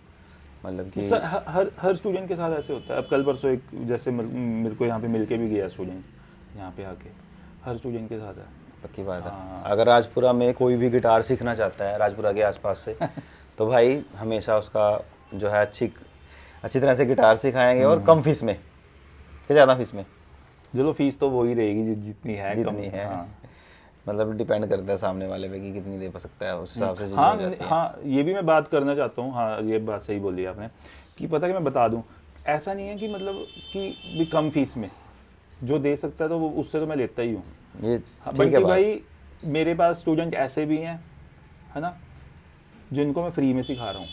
मतलब कि? हर स्टूडेंट के साथ ऐसे होता है। अब कल परसों एक जैसे मेरे को यहाँ पे मिलके भी गया स्टूडेंट, यहाँ पे आके, हर स्टूडेंट के साथ है। पक्की बात है। हाँ। अगर राजपुरा में कोई भी गिटार सीखना चाहता है राजपुरा के आसपास से तो भाई हमेशा उसका जो है अच्छी तरह से गिटार सिखाएंगे, और कम फीस में, कि ज़्यादा फीस में? चलो फीस तो वही रहेगी जितनी है, जितनी है। हाँ। मतलब डिपेंड करता है सामने वाले पे कि कितनी दे सकता है, उस हिसाब से चीज़ें हो हाँ जाती हैं। हाँ, ये भी मैं बात करना चाहता हूँ। हाँ, ये बात सही बोली आपने कि पता है कि मैं बता दूँ, ऐसा नहीं है कि मतलब कि भी कम फीस में जो दे सकता है तो वो उससे तो मैं लेता ही हूँ। ये हाँ, ठीक है बल्कि बात। भाई मेरे पास स्टूडेंट ऐसे भी हैं, है ना, जिनको मैं फ्री में सिखा रहा हूँ।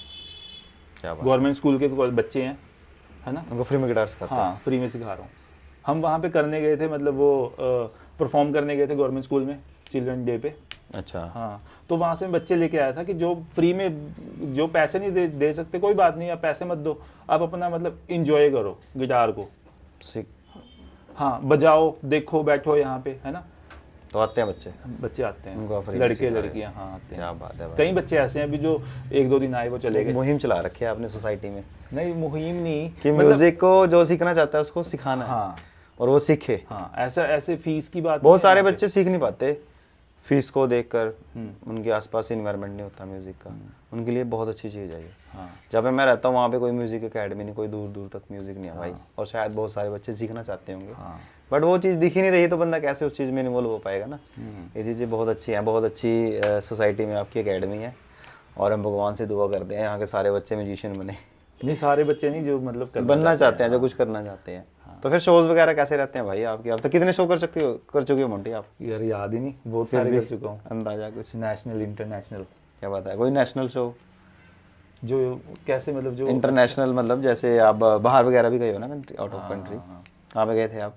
क्या बात, गवर्नमेंट स्कूल के बच्चे हैं, है ना, उनको फ्री में गिटार सिखाते हैं? हाँ फ्री में सिखा रहा हूँ। हम वहाँ पे करने गए थे, मतलब वो परफॉर्म करने गए थे गवर्नमेंट स्कूल में चिल्ड्रन डे पे। अच्छा, हाँ, तो वहाँ से मैं बच्चे लेके आया था कि जो फ्री में, जो पैसे नहीं दे सकते, कोई बात नहीं, आप पैसे मत दो, आप अपना मतलब इंजॉय करो गिटार को, सीख हाँ बजाओ, देखो, बैठो यहाँ पे, है ना। तो आते हैं बच्चे? बच्चे आते उनको हैं, free में लड़के सिखा रहे हो। लड़कियाँ, हाँ आते हैं। क्या बात है भाई। कई बच्चे ऐसे हैं अभी जो एक दो दिन आए वो चले गए। मुहिम चला रखी है आपने सोसाइटी में नहीं मुहिम नहीं कि मतलब, म्यूजिक को जो सीखना चाहता है उसको सिखाना है, हाँ और वो सीखे। हाँ, ऐसा ऐसे फीस की बात बहुत नहीं है सारे यहाँ पे। बच्चे सीख नहीं पाते फीस को देखकर, उनके आसपास इन्वायरमेंट नहीं होता म्यूजिक का, उनके लिए बहुत अच्छी चीज़ है ये। हाँ जहाँ पे मैं रहता हूँ वहाँ पे कोई म्यूजिक एकेडमी नहीं, कोई दूर दूर तक म्यूजिक नहीं है भाई, और शायद बहुत सारे बच्चे सीखना चाहते होंगे, हाँ, बट वो चीज़ दिख ही नहीं रही, तो बंदा कैसे उस चीज़ में इन्वॉल्व हो पाएगा ना। ये चीज़ें बहुत अच्छी हैं, बहुत अच्छी सोसाइटी में आपकी एकेडमी है, और हम भगवान से दुआ करते हैं यहाँ के सारे बच्चे म्यूजिशियन बने। नहीं सारे बच्चे नहीं, जो मतलब बनना चाहते हैं, जो कुछ करना चाहते हैं। तो फिर शोज वगैरह कैसे रहते हैं भाई आपके? आप तो कितने शो कर चुके हो मोंटी आप? यार याद ही नहीं, बहुत सारे कर चुका हूँ, अंदाजा कुछ? National international. क्या बात है, कोई नेशनल शो जो कैसे मतलब जो इंटरनेशनल, मतलब जैसे आप बाहर वगैरह भी गए हो ना, कंट्री, आउट ऑफ कंट्री? कहाँ पे गए थे आप?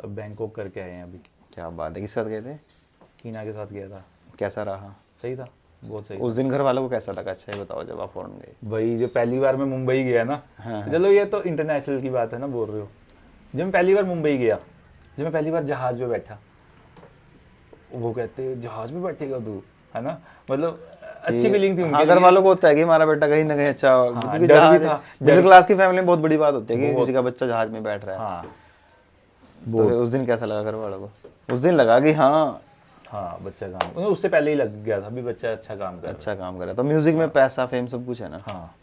बैंकॉक करके आए हैं अभी। क्या बात है, किस साथ गए थे? कीना के साथ गया था। कैसा रहा? सही था, बहुत सही उस दिन घर वालों को कैसा लगा? अच्छा ये बताओ, जब आप फॉरेन गए। था भाई। जो पहली बार मैं मुंबई गया ना, हाँ, हाँ। चलो ये तो इंटरनेशनल की बात है ना, बोल रहे हो। जब मैं पहली बार मुंबई गया, जब मैं पहली बार जहाज पे बैठा, वो कहते जहाज में बैठेगा तू, है ना, मतलब अच्छी फीलिंग थी उनके हाँ, घर लिए। वालों को होता है कि हमारा बेटा कहीं ना कहीं अच्छा हो, हाँ, क्योंकि डर भी जहाज था, मिडिल डर। क्लास की फैमिली में बहुत बड़ी बात होती है कि बहुत। किसी का बच्चा जहाज में बैठ रहा है। हाँ, तो फिर उस दिन कैसा लगा घर वालों को? उस दिन लगा कि हाँ हाँ बच्चा काम, उन्हें उससे पहले ही लग गया था भी बच्चा अच्छा काम कर रहा है। अच्छा काम कर रहा है। तो म्यूजिक में पैसा, फेम सब कुछ है ना? हाँ।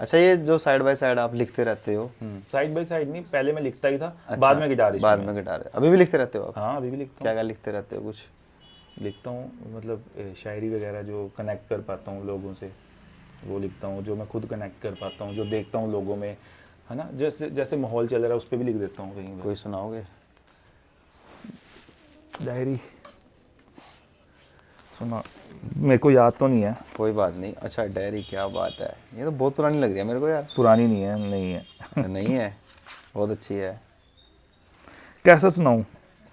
अच्छा, ये जो साइड बाय साइड आप लिखते रहते हो? साइड बाय साइड नहीं, पहले मैं लिखता ही था, बाद में गिटारिस्ट बाद में। में गिटार, अभी भी लिखते रहते हो आप? हाँ, अभी भी लिखता क्या क्या लिखते रहते हो? कुछ हूँ, लिखता हूँ मतलब शायरी वगैरह जो कनेक्ट कर पाता हूँ लोगों से, वो लिखता हूँ। जो मैं खुद कनेक्ट कर पाता हूँ, जो देखता हूँ लोगों में, है ना, जैसे जैसे माहौल चल रहा है उस पर भी लिख देता हूँ कहीं पे। कोई सुनाओगे? डायरी सुना, मेरे को याद तो नहीं है। कोई बात नहीं। अच्छा, डायरी, क्या बात है, ये तो बहुत पुरानी लग रही है मेरे को यार। पुरानी नहीं है, नहीं है। नहीं है? बहुत अच्छी है। कैसा सुनाऊँ?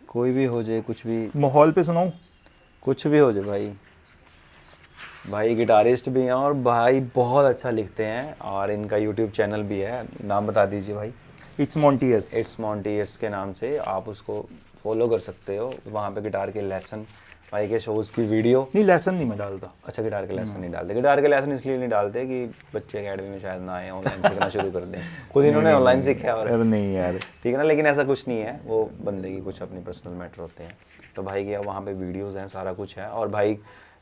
कोई भी हो जाए, कुछ भी, माहौल पे सुनाऊँ? कुछ भी हो जाए भाई। भाई गिटारिस्ट भी हैं और भाई बहुत अच्छा लिखते हैं, और इनका यूट्यूब चैनल भी है, नाम बता दीजिए भाई। इट्स मॉन्टियस। इट्स मॉन्टियस के नाम से आप उसको फॉलो कर सकते हो। वहाँ पे गिटार के लेसन, भाई के शोज़ की वीडियो। नहीं, लेसन नहीं मैं डालता। अच्छा, गिटार के लेसन नहीं डालते? गिटार के लेसन इसलिए नहीं डालते कि बच्चे एकेडमी में शायद ना आए, ऑनलाइन सीखना शुरू कर दें। खुद इन्होंने ऑनलाइन सीखा है और अरे नहीं यार, ठीक है ना, लेकिन ऐसा कुछ नहीं है, वो बंदे की कुछ अपनी पर्सनल मैटर होते हैं। तो भाई के वहाँ पे वीडियोस हैं, सारा कुछ है, और भाई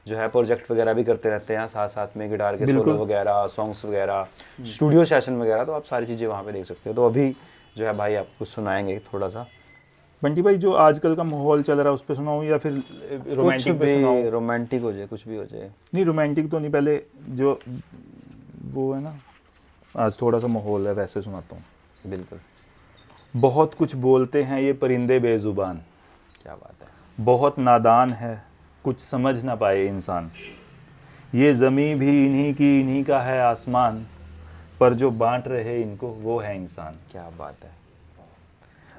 जो है प्रोजेक्ट वगैरह भी करते रहते हैं साथ साथ में, गिटार के सोलो वगैरह, सॉन्ग्स वगैरह, स्टूडियो सेशन वगैरह। तो आप सारी चीज़ें वहाँ पे देख सकते हो। तो अभी जो है भाई आपको सुनाएंगे थोड़ा सा। बंटी भाई, जो आजकल का माहौल चल रहा है उस पे सुनाऊँ या फिर कुछ रोमांटिक पे सुनाऊँ? भी, रोमांटिक हो जाए, कुछ भी हो जाए। नहीं, रोमांटिक तो नहीं, पहले जो वो है ना, आज थोड़ा सा माहौल है वैसे सुनाता हूँ। बिल्कुल। बहुत कुछ बोलते हैं ये परिंदे बेजुबान, क्या बात है। बहुत नादान है कुछ समझ ना पाए इंसान, ये ज़मीं भी इन्हीं की, इन्हीं का है आसमान, पर जो बांट रहे इनको वो है इंसान। क्या बात है।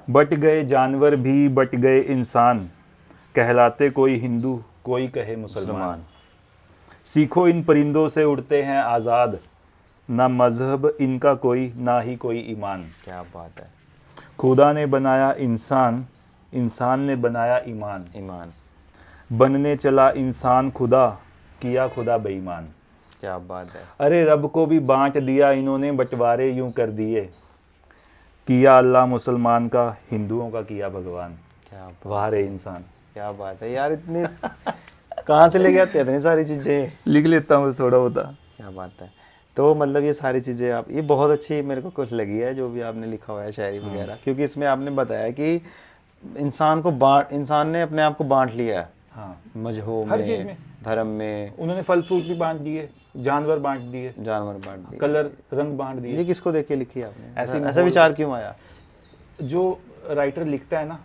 बट गए जानवर भी, बट गए इंसान, कहलाते कोई हिंदू कोई कहे मुसलमान। सीखो इन परिंदों से उड़ते हैं आज़ाद, ना मजहब इनका कोई ना ही कोई ईमान। क्या बात है। खुदा ने बनाया इंसान, इंसान ने बनाया ईमान, ईमान। बनने चला इंसान खुदा, किया खुदा बेईमान। क्या बात है। अरे रब को भी बांट दिया इन्होंने, बंटवारे यूं कर दिए, किया अल्लाह मुसलमान का, हिंदुओं का किया भगवान। क्या बात, वाह रे इंसान। क्या बात है यार, इतनी कहाँ से लेके आते हैं इतनी सारी चीज़ें? लिख लेता हूँ थोड़ा होता। क्या बात है। तो मतलब ये सारी चीज़ें आप, ये बहुत अच्छी मेरे को कुछ लगी है जो भी आपने लिखा हुआ है शायरी वगैरह, क्योंकि इसमें आपने बताया कि इंसान ने अपने आप को बांट लिया है। हाँ, मजहब हर चीज़ में। धर्म में। उन्होंने फल फ्रूट भी बांट दिए, जानवर बांट दिए, जानवर बांट दिए, कलर रंग बांट दिए। ये किसको देख के लिखी आपने? ऐसे ऐसा विचार क्यों आया? जो राइटर लिखता है ना,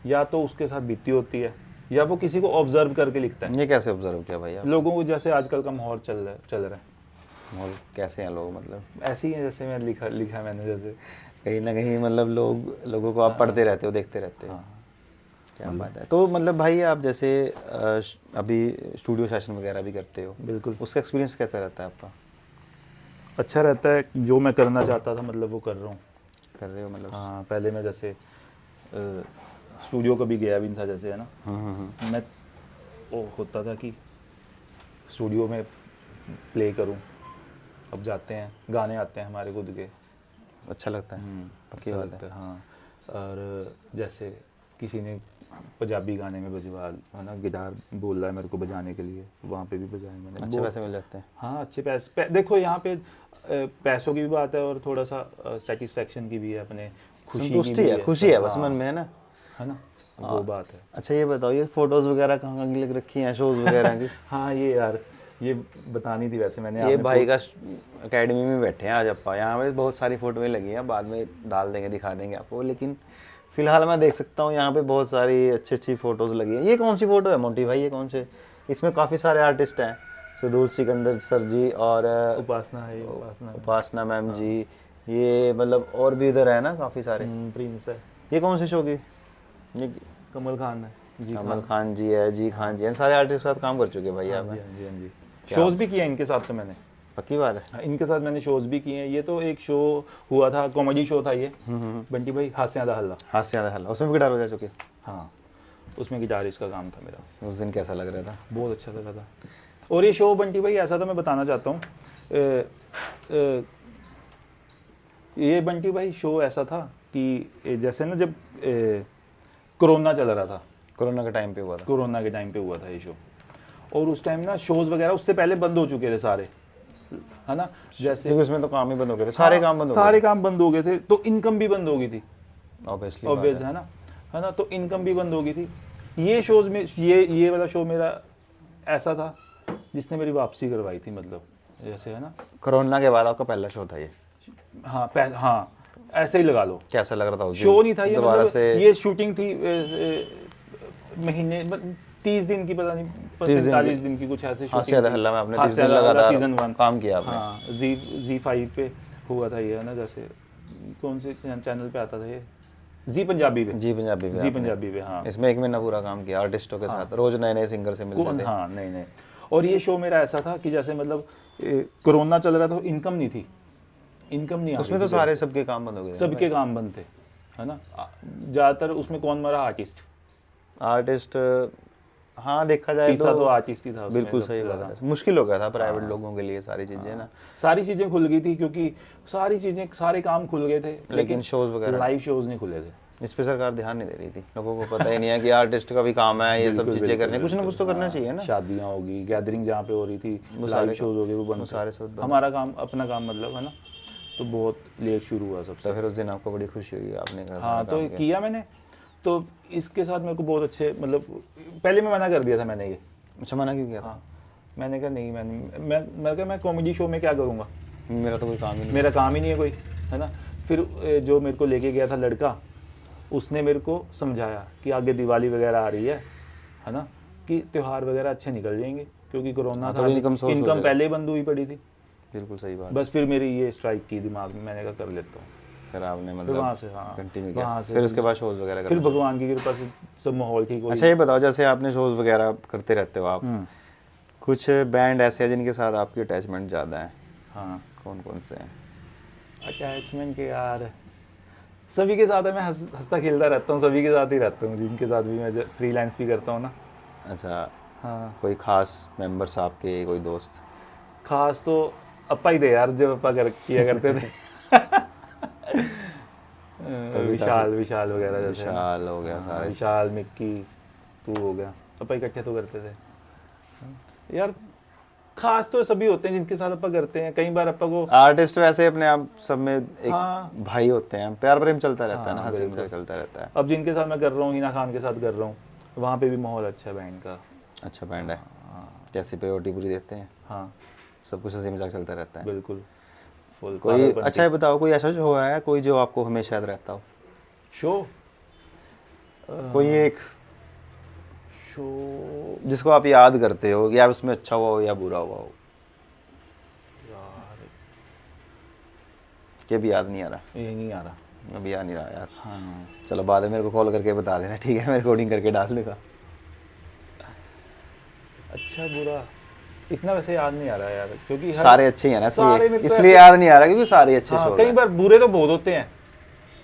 या तो उसके साथ बीती होती है, या वो किसी को ऑब्जर्व करके लिखता है। ये कैसे ऑब्जर्व किया भाई आप? लोगों को, जैसे आजकल का माहौल चल रहा है, माहौल कैसे हैं लोग, मतलब ऐसे ही है जैसे मैं लिखा मैंने, जैसे कहीं ना कहीं मतलब लोगों को आप पढ़ते रहते हो, देखते रहते हो। क्या बात है। तो मतलब भाई आप जैसे अभी स्टूडियो सेशन वगैरह भी करते हो, बिल्कुल। उसका एक्सपीरियंस कैसा रहता है आपका? अच्छा रहता है, जो मैं करना चाहता था मतलब वो कर रहा हूँ। कर रहे हो मतलब? हाँ, पहले मैं जैसे स्टूडियो कभी गया भी नहीं था, जैसे है ना, मैं वो होता था कि स्टूडियो में प्ले करूँ। अब जाते हैं, गाने आते हैं हमारे खुद के, अच्छा लगता है। पक्की अच्छा बात लगता है। हाँ, और जैसे किसी ने पंजाबी गाने में बजवा, है ना, गिटार बोल रहा है मेरे को बजाने के लिए, वहाँ पे भी बजाए मैंने। अच्छे पैसे मिल जाते हैं। हाँ, अच्छे पैसे देखो यहाँ पे पैसों की भी बात है और थोड़ा सा सेटिस्फेक्शन की भी है, अपने खुशी की संतुष्टि भी है, खुशी है बस हाँ, मन में, है ना? है ना, वो बात है। अच्छा ये बताओ, ये फोटोज वगैरह कहाँ लग रखी हैं, शोज वगैरह की? हाँ, ये यार, ये बतानी थी वैसे मैंने। ये आपने भाई का एकेडमी में बैठे हैं आज अप्पा, यहाँ पे बहुत सारी फोटोएं लगी हैं, बाद में डाल देंगे, दिखा देंगे आपको, लेकिन फिलहाल मैं देख सकता हूँ यहाँ पे बहुत सारी अच्छी अच्छी फोटोज़ लगी हैं। ये कौन सी फ़ोटो है मोंटी भाई, ये कौन से? इसमें काफ़ी सारे आर्टिस्ट हैं, सुदूर सिकंदर सर जी और उपासना है, उपासना उपासना मैम जी, ये मतलब और भी इधर है ना काफ़ी सारे। प्रिंस है, ये कौन से शो की? ये कमल खान है जी, कमल खान जी है, जी खान जी है, सारे आर्टिस्ट के साथ काम कर चुके हैं भाई हाँ आप। जी, हाँ जी, हाँ जी। शोज भी किए हैं इनके साथ तो मैंने, पक्की बात है। हाँ, इनके साथ मैंने शोज भी किए हैं। ये तो एक शो हुआ था, कॉमेडी शो था ये, बंटी भाई हास्य आधा हल्ला। हाथ से ज़्यादा हल्ला, उसमें भी गिटार बजा चुके? हाँ, उसमें गिटारिस्ट का काम था मेरा। उस दिन कैसा लग रहा था? बहुत अच्छा लगा था। और ये शो बंटी भाई ऐसा था, मैं बताना चाहता हूँ, ये बंटी भाई शो ऐसा था कि जैसे ना जब कोरोना चल रहा था, कोरोना के टाइम पे हुआ था। कोरोना के टाइम पे हुआ था ये शो, और उस टाइम ना शोज वगैरह उससे पहले बंद हो चुके थे सारे, है ना, जैसे क्योंकि उसमें तो काम ही बंद हो गए थे, सारे काम बंद हो सारे काम बंद हो गए थे, तो इनकम भी बंद हो गई थी, ऑब्वियसली ऑब्वियस है ना, तो इनकम भी बंद हो गई थी। ये शोज में ये वाला शो मेरा ऐसा था जिसने मेरी वापसी करवाई थी, मतलब जैसे है ना। कोरोना के बाद आपका पहला शो था ये? हाँ हाँ, ऐसे ही लगा लो। कैसा लग रहा था उस दिन? शो नहीं था ये, दोबारा मतलब से ये शूटिंग थी महीने 30 दिन की, पता नहीं 45 दिन की कुछ ऐसे हास्य आधा हल्ला में आपने 30 दिन हास्य आधा हल्ला लगातार सीजन 1 काम किया आपने। हाँ, जी5 पे हुआ था ये, है ना, जैसे कौन से चैनल पे आता था ये, जी पंजाबी पे, जी पंजाबी पे जी आपने। पंजाबी पे, हाँ। इसमें 1 महीना पूरा काम किया आर्टिस्टों के साथ, रोज नए नए सिंगर से मिलते थे। हाँ, नहीं। और ये शो मेरा ऐसा था कि जैसे मतलब कोरोना चल रहा था, तो इनकम नहीं थी, इनकम नहीं आ उसमें रही तो थी, सारे सबके काम बंद हो गए थे। सबके काम बंद थे, है ना। ज़्यादातर उसमें कौन मरा? आर्टिस्ट। आर्टिस्ट, हाँ देखा जाए पीसा तो तो आर्टिस्ट ही था उसमें बिल्कुल सबसे सही ज़्यादा। बात है। मुश्किल हो गया था प्राइवेट लोगों के लिए सारी चीजें ना, सारी चीज़ें खुल गई थी, क्योंकि सारी चीज़ें, सारे काम खुल गए थे, लेकिन shows वगैरह लाइव शोज नहीं खुले थे। इस पे सरकार ध्यान नहीं दे रही थी। लोगों को पता ही नहीं है कि आर्टिस्ट का भी काम है ये सब बिल्कुल, चीजें बिल्कुल, करने, कुछ ना कुछ तो करना चाहिए ना। शादियाँ होगी, गैदरिंग जहाँ पे हो रही थी, लाइव सारे शोज हो गए, वो बंद थे। सारे सब बंद। हमारा काम, अपना काम, मतलब है ना, तो बहुत लेट शुरू हुआ सबसे। तो फिर उस दिन आपको बड़ी खुशी हुई, आपने कहा हाँ, तो किया मैंने, तो इसके साथ मेरे को बहुत अच्छे, मतलब पहले मैं मना कर दिया था मैंने ये। अच्छा, मना क्यों किया था? हाँ, मैंने कहा नहीं, मैं कहा मैं कॉमेडी शो में क्या करूँगा, मेरा तो कोई काम ही नहीं। मेरा काम ही नहीं है कोई, है ना। फिर जो मेरे को लेके गया था लड़का, उसने मेरे को समझाया कि आगे दिवाली वगैरह आ रही है ना, कि त्यौहार वगैरह अच्छे निकल जाएंगे, क्योंकि कोरोना था, थोड़ी इनकम सोर्स हो इनकम जाएगा। पहले ही बंद हुई पड़ी थी। बिल्कुल सही बात। बस फिर मेरी ये स्ट्राइक की दिमाग में, मैंने कहा कर लेता हूँ। फिर आपने फिर मतलब वहाँ से, हाँ, कंटिन्यू वहाँ किया, से फिर उसके बाद शोज वगैरह फिर करना। भगवान की कृपा से सब माहौल ठीक हो। अच्छा ये बताओ, जैसे आपने शोज वगैरह करते रहते हो आप, कुछ बैंड ऐसे हैं जिनके साथ आपकी अटैचमेंट ज़्यादा है? हाँ, कौन कौन से हैं? अटैचमेंट के यार सभी के साथ है, मैं हंसता खेलता रहता हूँ, सभी के साथ ही रहता हूँ, जिनके साथ भी मैं फ्रीलांस भी करता हूँ ना। अच्छा, हाँ, कोई खास मेंबर्स आपके, कोई दोस्त? खास तो अपा ही थे यार, जब अपा किया करते थे। विशाल वगैरह जैसे, विशाल हो गया, हाँ, सारे विशाल, मिक्की, तू हो गया, अपा इकट्ठे तो करते थे यार। खास तो सभी होते हैं जिनके साथ अपा करते हैं। कई बार अपा को आर्टिस्ट वैसे अपने आप सब में एक हाँ, भाई होते हैं, प्यार प्रेम चलता रहता है ना, हाँ, हंसी बिल्कुल। मजाक चलता रहता है। अब जिनके साथ मैं कर रहा हूँ, हिना खान के साथ कर रहा हूँ, वहाँ पे भी माहौल अच्छा है बैंड का। अच्छा बैंड है, जैसे प्रायोरिटी पूरी देते हैं, हाँ, सब कुछ हंसी मजाक चलता रहता है। बिल्कुल फुल। कोई अच्छा ये बताओ, कोई ऐसा शो है कोई जो आपको हमेशा याद रहता हो? शो कोई एक शो जिसको आप याद करते हो, या उसमें अच्छा हुआ हो या बुरा हुआ हो? यार, ये भी याद नहीं आ रहा? ये नहीं आ रहा। अभी याद नहीं रहा यार। हाँ, चलो बाद में मेरे को कॉल करके बता देना, ठीक है? मैं रिकॉर्डिंग करके डाल दूंगा। अच्छा बुरा इतना वैसे याद नहीं आ रहा यार, क्योंकि सारे अच्छे ही हैं ना, सारे इसलिए मेरे को इसलिए याद नहीं आ रहा, क्योंकि सारे अच्छे हाँ, शो कई हैं। बार बुरे तो बहुत होते हैं,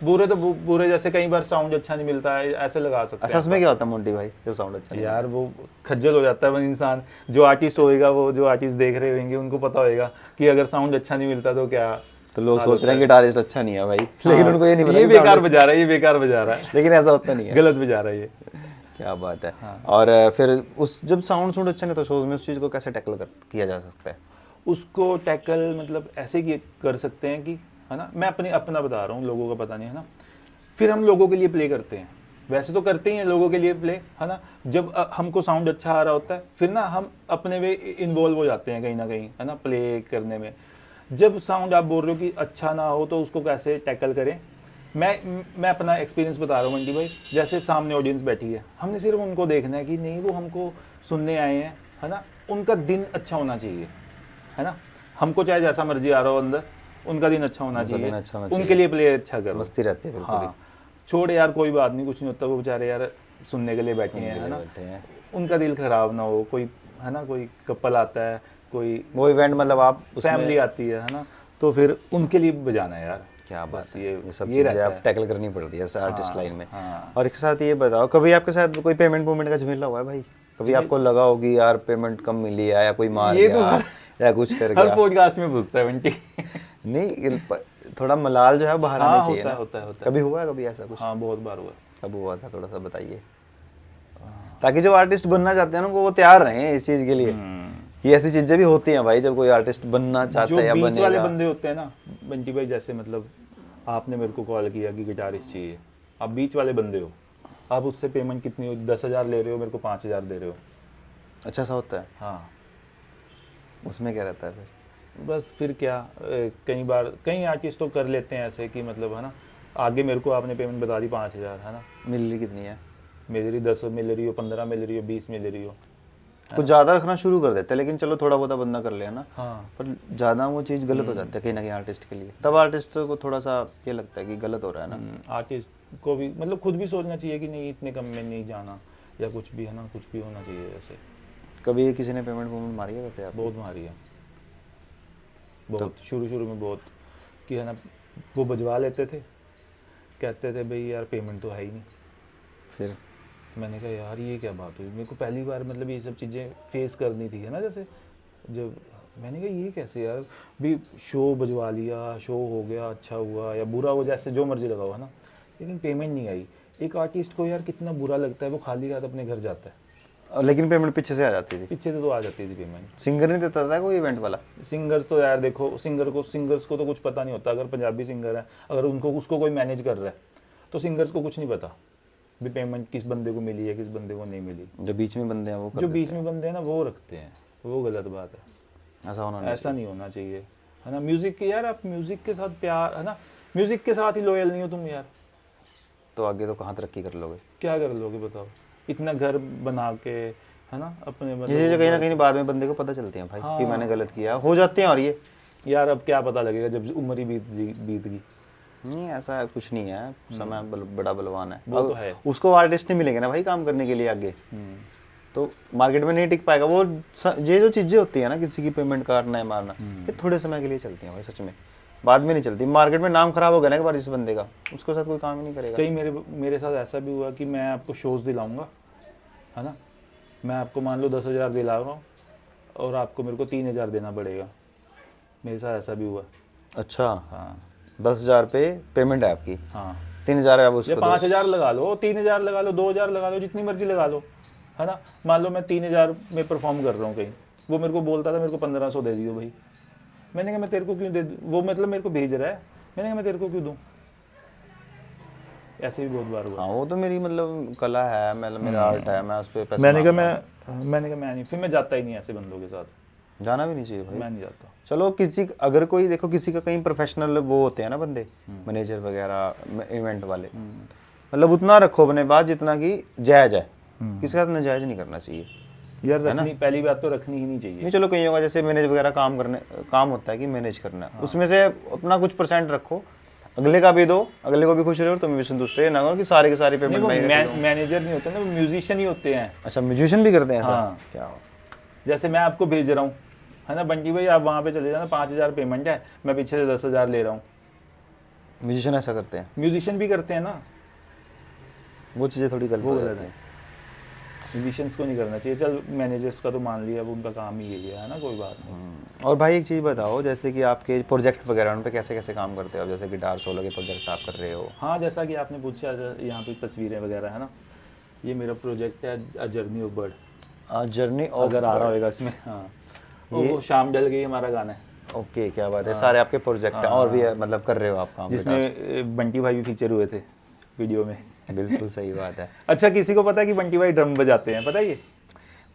बुरे जैसे कई बार साउंड अच्छा नहीं मिलता है, ऐसे लगा सकते अच्छा हैं। उसमें क्या होता है मोंटी भाई, जो साउंड अच्छा नहीं है? यार वो खज्जल हो जाता है वो इंसान, जो आर्टिस्ट होएगा, वो जो आर्टिस्ट देख रहे होंगे उनको पता होएगा कि अगर साउंड अच्छा नहीं मिलता तो क्या। तो लोग सोच रहे हैं गिटारिस्ट अच्छा नहीं है भाई, लेकिन हाँ, उनको ये नहीं पता ये कि बेकार sound बजा रहा है, ये बेकार बजा रहा है, अच्छा- लेकिन ऐसा होता नहीं है। गलत बजा रहा है ये। क्या बात है। और फिर उस जब साउंड अच्छा नहीं तो शोज में उस चीज़ को कैसे टैकल किया जा सकता है? उसको टैकल मतलब ऐसे कर सकते हैं कि, है ना, मैं अपना बता रहा हूँ, लोगों का पता नहीं, है ना। फिर हम लोगों के लिए प्ले करते हैं, वैसे तो करते ही हैं लोगों के लिए प्ले, है ना। जब हमको साउंड अच्छा आ रहा होता है, फिर ना हम अपने वे इन्वॉल्व हो जाते हैं कहीं ना कहीं, है ना, प्ले करने में। जब साउंड आप बोल रहे हो कि अच्छा ना हो, तो उसको कैसे टैकल करें। मैं अपना एक्सपीरियंस बता रहा हूँ मंटी भाई। जैसे सामने ऑडियंस बैठी है, हमने सिर्फ उनको देखना है कि नहीं वो हमको सुनने आए हैं, है ना, उनका दिन अच्छा होना चाहिए, है ना। हमको चाहे जैसा मर्जी आ रहा हो अंदर, उनका दिन अच्छा होना चाहिए, दिन अच्छा होना उनके लिए प्ले अच्छा करो। मस्ती रहती है बिल्कुल ही। हाँ, छोड़ यार कोई बात नहीं, कुछ नहीं होता, वो बेचारे यार सुनने के लिए बैठे हैं, है ना। बैठे हैं उनका दिल खराब ना हो, कोई है ना, कोई कपल आता है, कोई वो इवेंट, मतलब आप उसमें फैमिली आती है ना, तो फिर उनके लिए बजाना है यार। क्या बात बस है, ये सब ये चीज़ें रहता आप है। टैकल करनी पड़ती है आर्टिस्ट हाँ, लाइन में। हाँ। और एक साथ ये बताओ, कभी आपके साथ कोई पेमेंट वूमेंट का झमेला हुआ है भाई? कभी आपको लगा हो कि यार पेमेंट कम मिली है, या कोई मार ये तो गया या कुछ कर हर गया? पॉडकास्ट में पूछता है बंटी। नहीं, थोड़ा मलाल जो है बाहर हाँ, आना चाहिए होता ना। है, होता है, होता है। कभी हुआ है कभी ऐसा कुछ? हाँ, बहुत बार हुआ। कब हुआ था, थोड़ा सा बताइए, ताकि जो आर्टिस्ट बनना चाहते हैं ना वो तैयार रहें इस चीज़ के लिए कि ऐसी चीज़ें भी होती हैं भाई, जब कोई आर्टिस्ट बनना चाहता जो है या बीच वाले बनेगा। बंदे होते हैं ना बंटी भाई, जैसे मतलब आपने मेरे को कॉल किया कि गिटारिस्ट चाहिए, आप बीच वाले बंदे हो, आप उससे पेमेंट कितनी हो, 10,000 ले रहे हो, मेरे को 5,000 दे रहे हो। अच्छा सा होता है, हाँ, उसमें क्या रहता है फिर? बस फिर क्या, कई बार कई आर्टिस्ट तो कर लेते हैं ऐसे कि मतलब है ना, आगे मेरे को आपने पेमेंट बता दी 5,000, है ना, मिल रही कितनी है? मिल रही 10 मिल रही हो, 15 मिल रही हो, 20 मिल रही हो। कुछ ज़्यादा रखना शुरू कर देते हैं, लेकिन चलो थोड़ा बहुत बंदा कर ले ना, हाँ, पर ज़्यादा वो चीज़ गलत हो जाती है कहीं ना कहीं आर्टिस्ट के लिए। तब आर्टिस्ट को थोड़ा सा ये लगता है कि गलत हो रहा है ना। आर्टिस्ट को भी मतलब खुद भी सोचना चाहिए कि नहीं इतने कम में नहीं जाना, या कुछ भी है ना, कुछ भी होना चाहिए ऐसे। कभी किसी ने पेमेंट वूमेंट मारी है वैसे आप? बहुत मारी है, बहुत शुरू में बहुत, कि है ना, वो बजवा लेते थे, कहते थे भाई यार पेमेंट तो है ही नहीं। फिर मैंने कहा यार ये क्या बात हुई, मेरे को पहली बार मतलब ये सब चीज़ें फेस करनी थी, है ना, जैसे जब मैंने कहा ये कैसे यार, भी शो बजवा लिया, शो हो गया, अच्छा हुआ या बुरा हो, जैसे जो मर्जी लगाओ, है ना, लेकिन पेमेंट नहीं आई। एक आर्टिस्ट को यार कितना बुरा लगता है, वो खाली हाथ अपने घर जाता है। लेकिन पेमेंट पीछे से आ जाती थी? पीछे से तो आ जाती थी पेमेंट। सिंगर नहीं देता था कोई इवेंट वाला? सिंगर्स तो यार देखो, सिंगर्स को तो कुछ पता नहीं होता। अगर पंजाबी सिंगर है, अगर उनको उसको कोई मैनेज कर रहा है, तो सिंगर्स को कुछ नहीं पता भी पेमेंट किस बंदे को मिली है, किस बंदे को नहीं मिली। जो बीच में बंदे हैं वो जो बीच में बंदे हैं ना, वो रखते हैं, वो गलत बात है। ऐसा होना ऐसा नहीं होना चाहिए, है ना। म्यूजिक के यार, आप म्यूजिक के साथ प्यार, है ना, म्यूजिक के साथ ही लॉयल नहीं हो तुम यार, तो आगे तो कहाँ तरक्की कर लोगे? क्या कर लोगे बताओ, इतना घर बना के, है ना, अपने ये चीज़ें कहीं ना कहीं बाद में बंदे को पता चलती हैं भाई कि हाँ। मैंने गलत किया, हो जाते हैं। और ये यार अब क्या पता लगेगा जब उम्र ही बीत गई। नहीं, ऐसा कुछ नहीं है, समय बड़ा बलवान है। वो तो है। उसको आर्टिस्ट नहीं मिलेंगे ना भाई काम करने के लिए आगे, तो मार्केट में नहीं टिक पाएगा वो। ये जो चीज़ें होती है ना, किसी की पेमेंट काटना है, मारना, ये थोड़े समय के लिए चलती हैं भाई, सच में बाद में नहीं चलती। मार्केट में नाम खराब हो गया ना एक बार इस बंदे का, उसके साथ कोई काम ही नहीं करेगा। कई मेरे साथ ऐसा भी हुआ कि मैं आपको शोज दिलाऊंगा, है ना, मैं आपको मान लो 10,000 दिला रहा हूँ और आपको मेरे को 3,000 देना पड़ेगा। मेरे साथ ऐसा भी हुआ। अच्छा, हाँ 10,000 पे पेमेंट है आपकी, हाँ, 3,000 है आप या उसको 5,000 लगा लो, 3,000 लगा लो, 2,000 लगा लो, जितनी मर्जी लगा लो, है ना। मान लो मैं 3,000 में परफॉर्म कर रहा हूँ कहीं, वो मेरे को बोलता था मेरे को 1,500 दे दियो भाई। मैंने कहा मैं तेरे को क्यों दे दूँ, वो मतलब मेरे को भेज रहा है, मैंने कहा मैं तेरे को क्यों दूँ। ऐसे भी बहुत बार हुआ। हाँ, वो तो मेरी मतलब कला है, मतलब मेरा आर्ट है, मैं उस पर पैसे मैंने कहा मांगता हूँ। मैं नहीं, फिर मैं जाता ही नहीं ऐसे बंदों के साथ, जाना भी नहीं चाहिए भाई। मैं नहीं जाता। चलो किसी, अगर कोई देखो किसी का कहीं प्रोफेशनल वो होते हैं ना बंदे, मैनेजर वगैरह इवेंट वाले, मतलब उतना रखो अपने पास जितना कि जायज़ है, किसी का नाजायज नहीं करना चाहिए यार रखनी, पहली बात तो रखनी ही नहीं चाहिए। नहीं। चलो कहीं होगा जैसे मैनेज वगैरह काम होता है कि मैनेज करना है, उसमें से अपना कुछ % रखो, अगले का भी दो, अगले को भी खुश रहे और तुम्हें भी संतुष्ट रहे, ना करो कि सारे के सारे पेमेंट मैनेजर नहीं होते ना, वो म्यूजिशियन ही होते हैं। अच्छा, म्यूजिशियन भी करते हैं ऐसा? हाँ। क्या हो? जैसे मैं आपको भेज रहा हूँ, है ना, बंटी भाई आप वहाँ पे चले जाना, 5,000 पेमेंट है, मैं पीछे से 10,000 ले रहा हूँ। म्यूजिशियन ऐसा करते हैं? म्यूजिशियन भी करते हैं ना, वो चीज़ें थोड़ी गलत वो हो गलत जाती है। हैं। म्यूजिशियंस को नहीं करना चाहिए। चल मैनेजर्स का तो मान लिया, अब उनका काम ही यही है ना, कोई बात नहीं। और भाई एक चीज़ बताओ, जैसे कि आपके प्रोजेक्ट वगैरह उन पे कैसे कैसे काम करते हो आप? जैसे गिटार सोलो के प्रोजेक्ट आप कर रहे हो। हाँ, जैसा कि आपने पूछा, यहाँ पे तस्वीरें वगैरह है ना, ये मेरा प्रोजेक्ट है a journey of bird. Journey अगर आ रहा होगा इसमें, हाँ, वो शाम ढल गई हमारा गाना है, ओके, क्या बात है। सारे आपके प्रोजेक्ट हैं और भी मतलब कर रहे हो आप काम? जिसमें बंटी भाई भी फीचर हुए थे वीडियो में। बिल्कुल सही बात है। अच्छा, किसी को पता है कि बंटी भाई ड्रम बजाते हैं? पता है ये?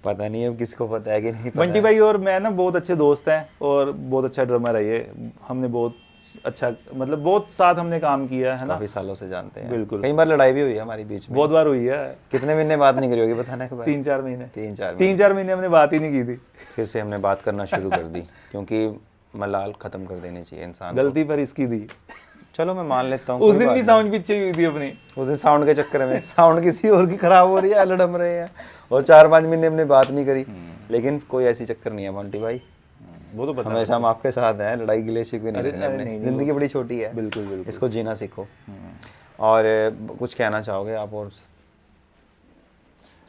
पता नहीं अब किसको पता है कि नहीं पता बंटी है। भाई और मैं ना बहुत अच्छे दोस्त हैं और बहुत अच्छा ड्रमर है ये। हमने बहुत अच्छा, मतलब बहुत साथ हमने काम किया है ना, काफी सालों से जानते हैं। बिल्कुल। कई बार लड़ाई भी हुई है हमारी बीच में। बहुत बार हुई है। कितने महीने बात नहीं करी होगी बताने के बाद? 3-4 महीने। 3-4 महीने हमने बात ही नहीं की थी। फिर से हमने बात करना शुरू कर दी क्योंकि मलाल खत्म कर देनी चाहिए इंसान को। गलती पर इसकी थी। चलो मैं मान लेता हूँ। उस दिन भी साउंड पीछे हुई थी अपनी। उस दिन साउंड के चक्कर में साउंड किसी और की खराब हो रही है, लड़म रहे हैं, और 4-5 महीने हमने बात नहीं करी। लेकिन कोई ऐसी चक्कर नहीं है मोंटी भाई, वो तो पता है। हमेशा हम आपके साथ हैं, लड़ाई गिले शिकवे नहीं अरे करने अपने। नहीं, जिंदगी बड़ी छोटी है, बिल्कुल बिल्कुल। इसको जीना सीखो। और कुछ कहना चाहोगे आप? और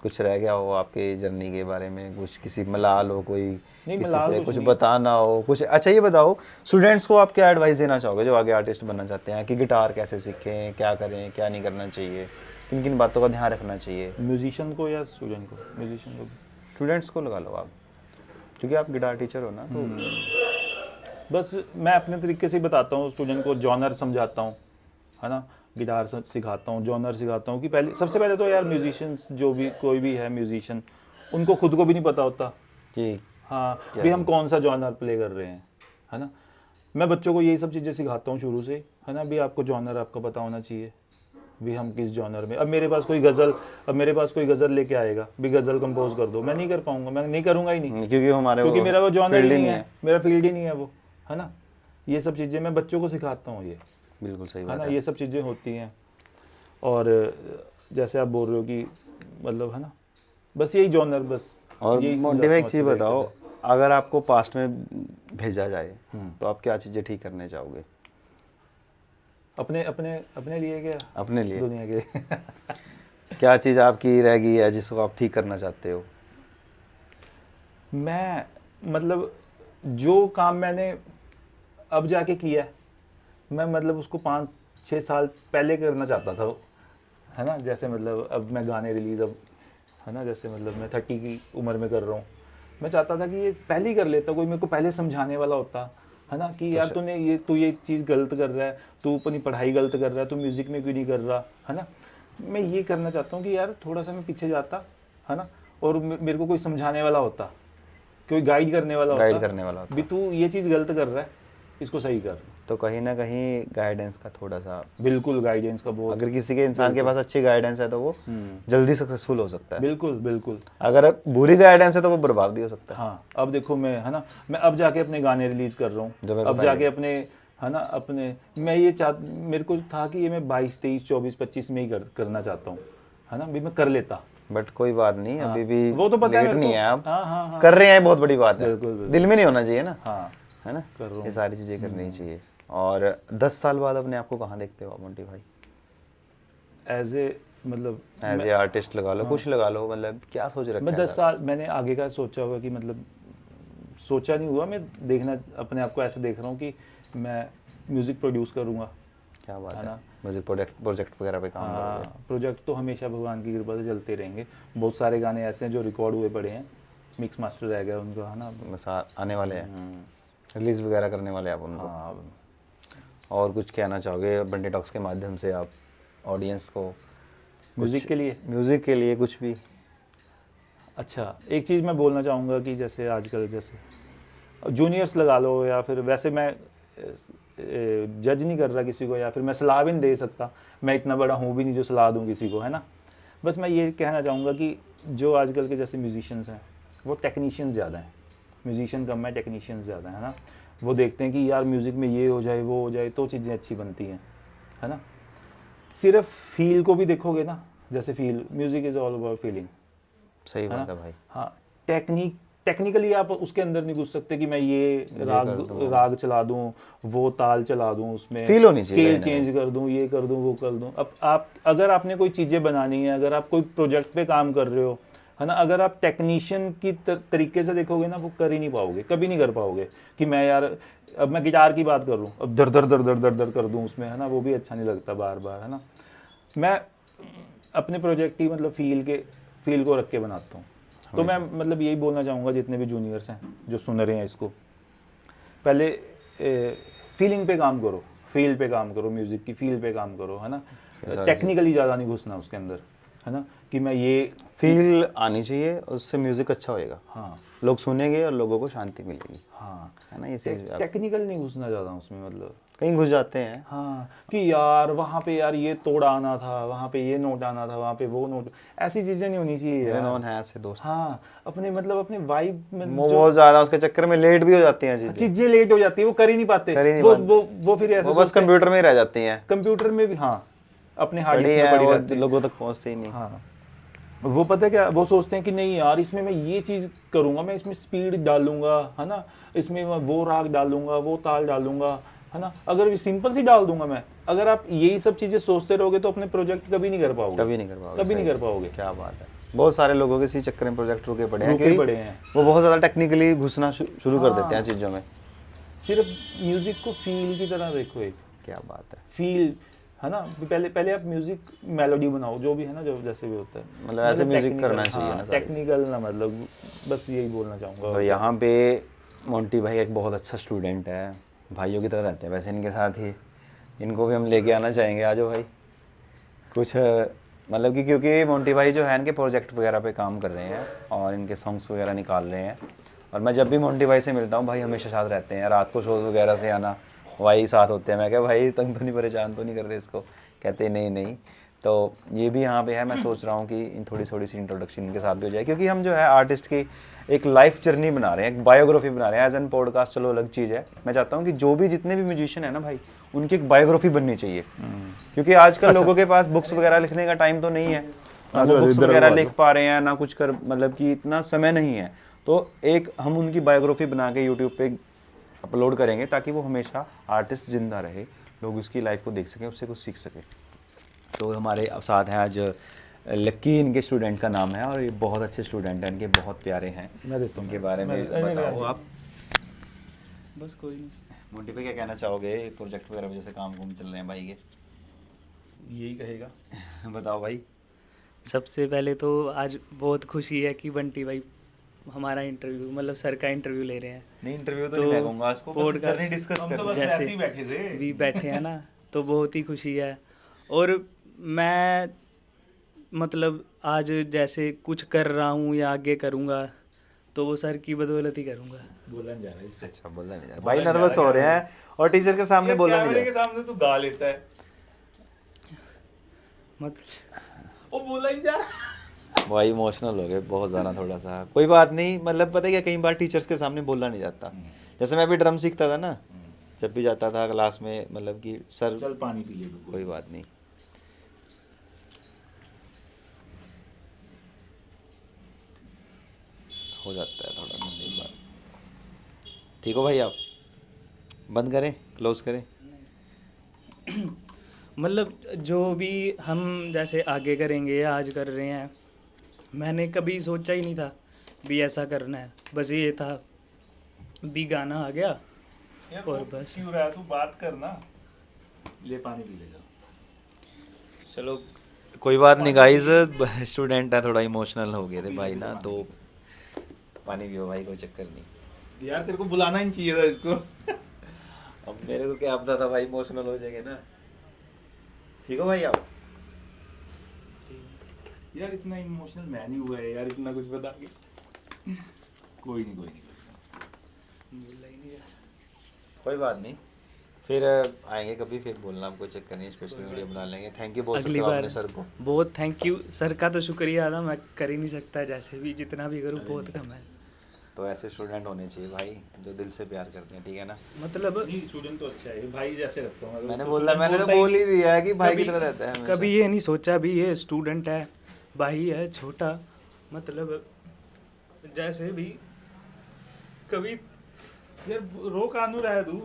कुछ रह गया हो आपके जर्नी के बारे में, कुछ किसी मलाल हो, कोई किसी से कुछ बताना हो कुछ? अच्छा ये बताओ, स्टूडेंट्स को आप क्या एडवाइस देना चाहोगे जो आगे आर्टिस्ट बनना चाहते हैं, कि गिटार कैसे सीखें, क्या करें, क्या नहीं करना चाहिए, किन किन बातों का ध्यान रखना चाहिए? म्यूजिशियन को या स्टूडेंट को? म्यूजिशियन को। स्टूडेंट्स को लगा लो आप, क्योंकि आप गिटार टीचर हो ना, तो बस मैं अपने तरीके से ही बताता हूँ स्टूडेंट को, जॉनर समझाता हूँ, है ना, गिटार सिखाता हूँ, जॉनर सिखाता हूँ कि पहले सबसे पहले तो यार म्यूजिशियंस जो भी कोई भी है म्यूजिशियन, उनको खुद को भी नहीं पता होता जी हाँ भी हम कौन सा जॉनर प्ले कर रहे हैं, है ना। मैं बच्चों को यही सब चीज़ें सिखाता हूँ शुरू से, है ना, भी आपको जॉनर आपका पता होना चाहिए, भी हम किस जॉनर में। अब मेरे पास कोई गज़ल लेके आएगा, भी गज़ल कंपोज कर दो, मैं नहीं कर पाऊंगा, मैं नहीं करूँगा ही नहीं, क्योंकि मेरा वो जॉनर ही नहीं है, मेरा फील्ड ही नहीं है वो, है ना। ये सब चीज़ें मैं बच्चों को सिखाता हूँ, ये बिल्कुल सही है बात ना, है। ये सब चीज़ें होती हैं। और जैसे आप बोल रहे हो कि मतलब, है ना, बस यही जॉनर, बस। और यही मोंटी भाई एक समझाता चीज़ हूँ बताओ, अगर आपको पास्ट में भेजा जाए तो आप क्या चीज़ें ठीक करने चाहोगे? अपने अपने अपने लिए क्या, अपने लिए दुनिया के क्या चीज़ आपकी रह गई है जिसको आप ठीक करना चाहते हो? मैं मतलब जो काम मैंने अब जाके किया है, मैं मतलब उसको 5-6 साल पहले करना चाहता था, है ना। जैसे मतलब अब मैं गाने रिलीज़, अब है ना, जैसे मतलब मैं 30 की उम्र में कर रहा हूँ, मैं चाहता था कि ये पहले ही कर लेता, कोई मेरे को पहले समझाने वाला होता, है ना, कि यार तू ये चीज़ गलत कर रहा है, तू अपनी पढ़ाई गलत कर रहा है, तू म्यूज़िक में क्यों नहीं कर रहा, है ना। मैं ये करना चाहता हूँ कि यार थोड़ा सा मैं पीछे जाता, है ना, और मेरे को कोई समझाने वाला होता, कोई गाइड करने वाला होता, भी तू ये चीज़ गलत कर रहा है, इसको सही कर। तो कहीं ना कहीं गाइडेंस का थोड़ा सा, बिल्कुल गाइडेंस का बहुत, अगर किसी के इंसान के पास अच्छी गाइडेंस है तो वो जल्दी सक्सेसफुल हो सकता है। बिल्कुल बिल्कुल। अगर बुरी गाइडेंस है तो वो बर्बाद भी हो सकता है। हाँ, अब देखो मैं, है ना, मैं अब जाके अपने गाने रिलीज कर रहा हूँ, अब जाके अपने, है ना, अपने, मैं ये मेरे को था कि ये मैं 22, 23, 24, 25 में ही करना चाहता हूँ, है ना, भी मैं कर लेता, बट कोई बात नहीं, अभी भी वो तो पता है लेट नहीं है आप। हाँ हाँ हाँ, कर रहे हैं, बहुत बड़ी बात है। बिल्कुल दिल में नहीं होना चाहिए ना, हाँ, है ना, कर रहा हूँ। ये सारी चीज़ें करनी चाहिए। और 10 साल बाद अपने आप को कहाँ देखते हो मोंटी भाई? एज ए मतलब एज ए आर्टिस्ट लगा लो, कुछ लगा लो, मतलब क्या सोच रखा है? मैं 10 साल मैंने आगे का सोचा हुआ कि मतलब सोचा नहीं हुआ, मैं देखना अपने आप को ऐसे देख रहा हूँ कि मैं म्यूज़िक प्रोड्यूस करूँगा। क्या बात है, म्यूजिक प्रोजेक्ट वगैरह पे काम करोगे? प्रोजेक्ट तो हमेशा भगवान की कृपा से चलते रहेंगे। बहुत सारे गाने ऐसे हैं जो रिकॉर्ड हुए पड़े हैं, मिक्स मास्टर रह गया उनका, है ना, बस आने वाले हैं, रिलीज वगैरह करने वाले हैं आप उनको। हाँ। और कुछ कहना चाहोगे बंटी टॉक्स के माध्यम से आप ऑडियंस को? म्यूज़िक के लिए कुछ भी? अच्छा, एक चीज़ मैं बोलना चाहूँगा कि जैसे आजकल जैसे जूनियर्स लगा लो, या फिर वैसे मैं जज नहीं कर रहा किसी को, या फिर मैं सलाह भी नहीं दे सकता, मैं इतना बड़ा हूँ भी नहीं जो सलाह दूँ किसी को, है ना। बस मैं ये कहना चाहूँगा कि जो आजकल के जैसे म्यूजिशियंस हैं वो टेक्नीशियंस ज़्यादा हैं, म्यूजिशियन कम है, टेक्नीशियंस ज़्यादा है ना। वो देखते हैं कि यार म्यूज़िक में ये हो जाए वो हो जाए तो चीज़ें अच्छी बनती हैं, है ना। सिर्फ फील को भी देखोगे ना, जैसे feel, music is all about feeling. सही बात है भाई। हाँ, टेक्निकली आप उसके अंदर नहीं घुस सकते कि मैं ये राग चला दूं, वो ताल चला दूं, उसमें फील होनी चाहिए, स्केल चेंज कर दूं, ये कर दूं, वो कर दूं। अब आप अगर आपने कोई चीज़ें बनानी है, अगर आप कोई प्रोजेक्ट पे काम कर रहे हो, है ना, अगर आप टेक्नीशियन की तरीके से देखोगे ना, वो कर ही नहीं पाओगे, कभी नहीं कर पाओगे। कि मैं यार, अब मैं गिटार की बात कर रहा हूँ, अब दर दर दर दर दर दर कर दूँ उसमें, है ना, वो भी अच्छा नहीं लगता बार बार, है ना। मैं अपने प्रोजेक्ट की मतलब फील को रख के बनाता हूँ। तो मैं मतलब यही बोलना चाहूँगा जितने भी जूनियर्स हैं जो सुन रहे हैं इसको, पहले फीलिंग पे काम करो, फील पे काम करो, म्यूज़िक की फील पे काम करो, है ना। टेक्निकली ज़्यादा नहीं घुसना उसके अंदर, है ना, कि मैं ये फील आनी चाहिए, उससे म्यूज़िक अच्छा होएगा। हाँ, लोग सुनेंगे और लोगों को शांति मिलेगी। हाँ, है ना, ये चीज़ टेक्निकल नहीं घुसना ज़्यादा उसमें, मतलब कहीं घुस जाते हैं। हाँ कि यार वहाँ पे यार ये तोड़ आना था, वहाँ पे ये नोट आना था, वहाँ पे वो नोट, ऐसी चीजें नहीं होनी चाहिए मेरे यार। नॉन है ऐसे दोस्त, हाँ अपने मतलब अपने वाइब में वो जो बहुत ज्यादा उसके चक्कर में लेट भी हो जाती हैं चीजें, चीजें लेट हो जाती है, वो कर ही नहीं पाते, कर ही नहीं वो पाते। वो फिर ऐसे वो बस सोचते हैं, कंप्यूटर में ही रह जाती हैं, कंप्यूटर में भी हाँ अपने हार्ड पड़ी डिस्क में है पड़ी वो रहती है। लोगों तक पहुंचते ही नहीं। हाँ वो पता है क्या, वो सोचते हैं कि नहीं यार इसमें मैं ये चीज़ करूँगा, मैं इसमें स्पीड डालूंगा है ना, इसमें मैं वो राग डालूंगा, वो ताल डालूंगा है ना, अगर ये सिंपल सी डाल दूंगा मैं, अगर आप यही सब चीज़ें सोचते रहोगे तो अपने प्रोजेक्ट कभी नहीं कर पाओगे, कभी नहीं कर पाओगे, कभी नहीं सही कर पाओगे। क्या बात है। बहुत सारे लोगों के इसी चक्कर में प्रोजेक्ट रुके पड़े हैं, रुके क्योंकि पड़े हैं। वो बहुत ज़्यादा टेक्निकली घुसना शुरू कर देते हैं हाँ। चीज़ों में। सिर्फ म्यूजिक को फील की तरह देखो, एक क्या बात है, फील है ना, पहले पहले आप म्यूजिक मेलोडी बनाओ, जो भी है ना, जो जैसे भी होता है, मतलब ऐसे म्यूजिक करना चाहिए ना सारे। टेक्निकल ना, मतलब बस यही बोलना चाहूँगा। तो यहाँ पे मोंटी भाई एक बहुत अच्छा स्टूडेंट है, भाइयों की तरह रहते हैं वैसे इनके साथ ही, इनको भी हम लेके आना चाहेंगे। आ जाओ भाई, कुछ मतलब कि क्योंकि मोंटी भाई जो है इनके प्रोजेक्ट वगैरह पे काम कर रहे हैं और इनके सॉन्ग्स वगैरह निकाल रहे हैं, और मैं जब भी मोंटी भाई से मिलता हूँ भाई हमेशा साथ रहते हैं, रात को शोज़ वगैरह से आना भाई साथ होते हैं। मैं क्या भाई तंग तो नहीं, परेशान तो नहीं कर रहे इसको, कहते नहीं नहीं। तो ये भी यहाँ पे है, मैं सोच रहा हूँ कि इन थोड़ी थोड़ी सी इंट्रोडक्शन इनके साथ भी हो जाए, क्योंकि हम जो है आर्टिस्ट की एक लाइफ जर्नी बना रहे हैं, एक बायोग्राफी बना रहे हैं एज एन पॉडकास्ट, चलो अलग चीज़ है। मैं चाहता हूँ कि जो भी जितने भी म्यूजिशियन है ना भाई, उनकी एक बायोग्राफी बननी चाहिए, क्योंकि आजकल लोगों के पास बुक्स वगैरह लिखने का टाइम तो नहीं है, ना वो बुक्स वगैरह लिख पा रहे हैं, ना कुछ कर, मतलब कि इतना समय नहीं है। तो एक हम उनकी बायोग्राफी बना के यूट्यूब पे अपलोड करेंगे, ताकि वो हमेशा आर्टिस्ट जिंदा रहे, लोग उसकी लाइफ को देख सकें, उससे कुछ सीख सकें। तो हमारे साथ हैं आज लक्की, इनके स्टूडेंट का नाम है, और ये बहुत अच्छे स्टूडेंट हैं, इनके बहुत प्यारे हैं। मैं देता हूँ उनके बारे में बताओ आप। बस कोई नहीं। मोंटी पे क्या कहना चाहोगे, प्रोजेक्ट वगैरह वजह से काम चल रहे हैं भाई के? यही कहेगा। बताओ भाई। सबसे पहले तो आज बहुत खुशी है कि बंटी भाई हमारा इंटरव्यू, मतलब सर का इंटरव्यू ले रहे हैं। नहीं इंटरव्यू तो तो नहीं मैं कहूँगा इसको, बस podcast- जर्नी डिस्कस कर रहे हैं। जैसे ऐसे ही बैठे थे। भी बैठे हैं ना, तो बहुत ही खुशी है। और मैं मतलब आज जैसे कुछ कर रहा हूँ या आगे करूँगा, तो वो सर की बदौलत ही करूँगा। बोलने जा रहा है इससे। अच्छा बोलना नहीं जा रहा भाई, नर्वस हो रहे हैं और टीचर के सामने बोलना नहीं जा के सामने तू गा लेता है, मतलब वो बोला ही जा रहा। रहा। भाई इमोशनल हो गए बहुत ज़्यादा, थोड़ा सा कोई बात नहीं, मतलब पता है क्या, कई बार टीचर्स के सामने बोलना नहीं जाता। जैसे मैं भी ड्रम सीखता था ना, जब भी जाता था क्लास में, मतलब कि सर चल पानी पी ले तू। कोई बात नहीं, हो जाता है थोड़ा सा एक बार। ठीक हो भाई, आप बंद करें, क्लोज करें? मतलब जो भी हम जैसे आगे करेंगे या आज कर रहे हैं, मैंने कभी सोचा ही नहीं था भी ऐसा करना है। बस ये था भी गाना आ गया और बस। क्यों रहा है तू, बात करना, ले पानी पी ले जा। चलो कोई बात नहीं गाइस, स्टूडेंट है, थोड़ा इमोशनल हो गए थे भाई ना, तो पानी पियो भाई, कोई चक्कर नहीं। यार तेरे को बुलाना ही चाहिए था इसको। अब मेरे को क्या पता था भाई इमोशनल हो जाएंगे ना। ठीक हो भाई आप? यार इतना इमोशनल मैं नहीं हुआ है यार, इतना कुछ बता के। कोई नहीं, कोई नहीं। कोई बात नहीं, फिर आएंगे कभी, फिर बोलना, आपको चेक नहीं, स्पेशल वीडियो बना लेंगे। थैंक यू बोल सकते अगली हो बार आपने सर को। बहुत थैंक यू सर का, तो शुक्रिया था, मैं कर ही नहीं सकता, जैसे भी जितना भी करूँ बहुत कम है। तो ऐसे स्टूडेंट होने चाहिए भाई, जो दिल से प्यार करते हैं, ठीक है ना। मतलब नहीं स्टूडेंट तो अच्छा है, भाई जैसे रखता हूँ। मैंने बोला, मैंने तो बोल ही दिया है कि भाई की तरह रहता है हमेशा। कभी ये नहीं सोचा भी ये स्टूडेंट है, भाई है छोटा, मतलब जैसे भी कभी। यार रो कानू रहा है तू,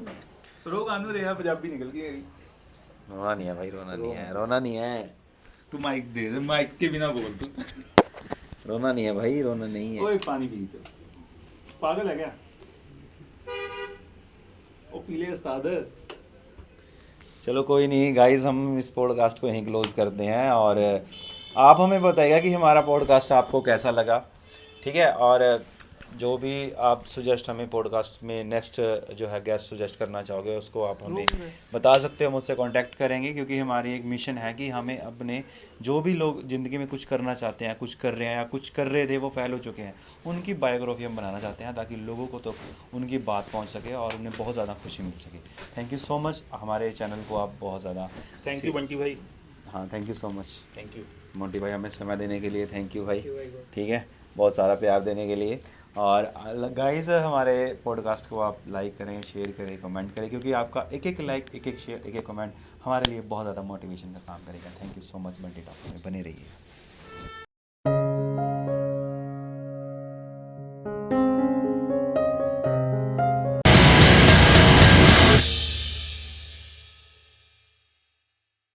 रो कानू रहा, पंजाबी निकल गई मेरी। रोना नहीं है भाई, रोना नहीं है, रोना नहीं है, तू माइक दे दे, माइक के बिना बोल तू। रोना नहीं है भाई, रोना नहीं है। ओए पानी पी तो, पागल है क्या? ओ पी ले उस्ताद। चलो कोई नहीं गाइस, हम इस पॉडकास्ट को यहीं क्लोज करते हैं, और आप हमें बताइएगा कि हमारा पॉडकास्ट आपको कैसा लगा, ठीक है। और जो भी आप सजेस्ट हमें पॉडकास्ट में नेक्स्ट जो है गेस्ट सजेस्ट करना चाहोगे उसको आप हमें बता सकते हो, मुझसे कांटेक्ट करेंगे, क्योंकि हमारी एक मिशन है कि हमें अपने जो भी लोग ज़िंदगी में कुछ करना चाहते हैं, कुछ कर रहे हैं या कुछ कर रहे थे वो फेल हो चुके हैं, उनकी बायोग्राफी हम बनाना चाहते हैं ताकि लोगों को तो उनकी बात पहुंच सके और उन्हें बहुत ज़्यादा खुशी मिल सके। थैंक यू सो मच, हमारे चैनल को आप बहुत ज़्यादा थैंक यू बंटी भाई। हाँ thank you so much thank you. Monty भाई, हमें समय देने के लिए थैंक यू भाई। you भाई, बहुत। ठीक है, बहुत सारा प्यार देने के लिए। और गाइस हमारे पॉडकास्ट को आप लाइक करें, शेयर करें, कमेंट करें, क्योंकि आपका एक एक लाइक, एक एक शेयर, एक एक कमेंट हमारे लिए बहुत ज़्यादा मोटिवेशन का काम करेगा। Thank you so much, Bunty talks में बने रहिए।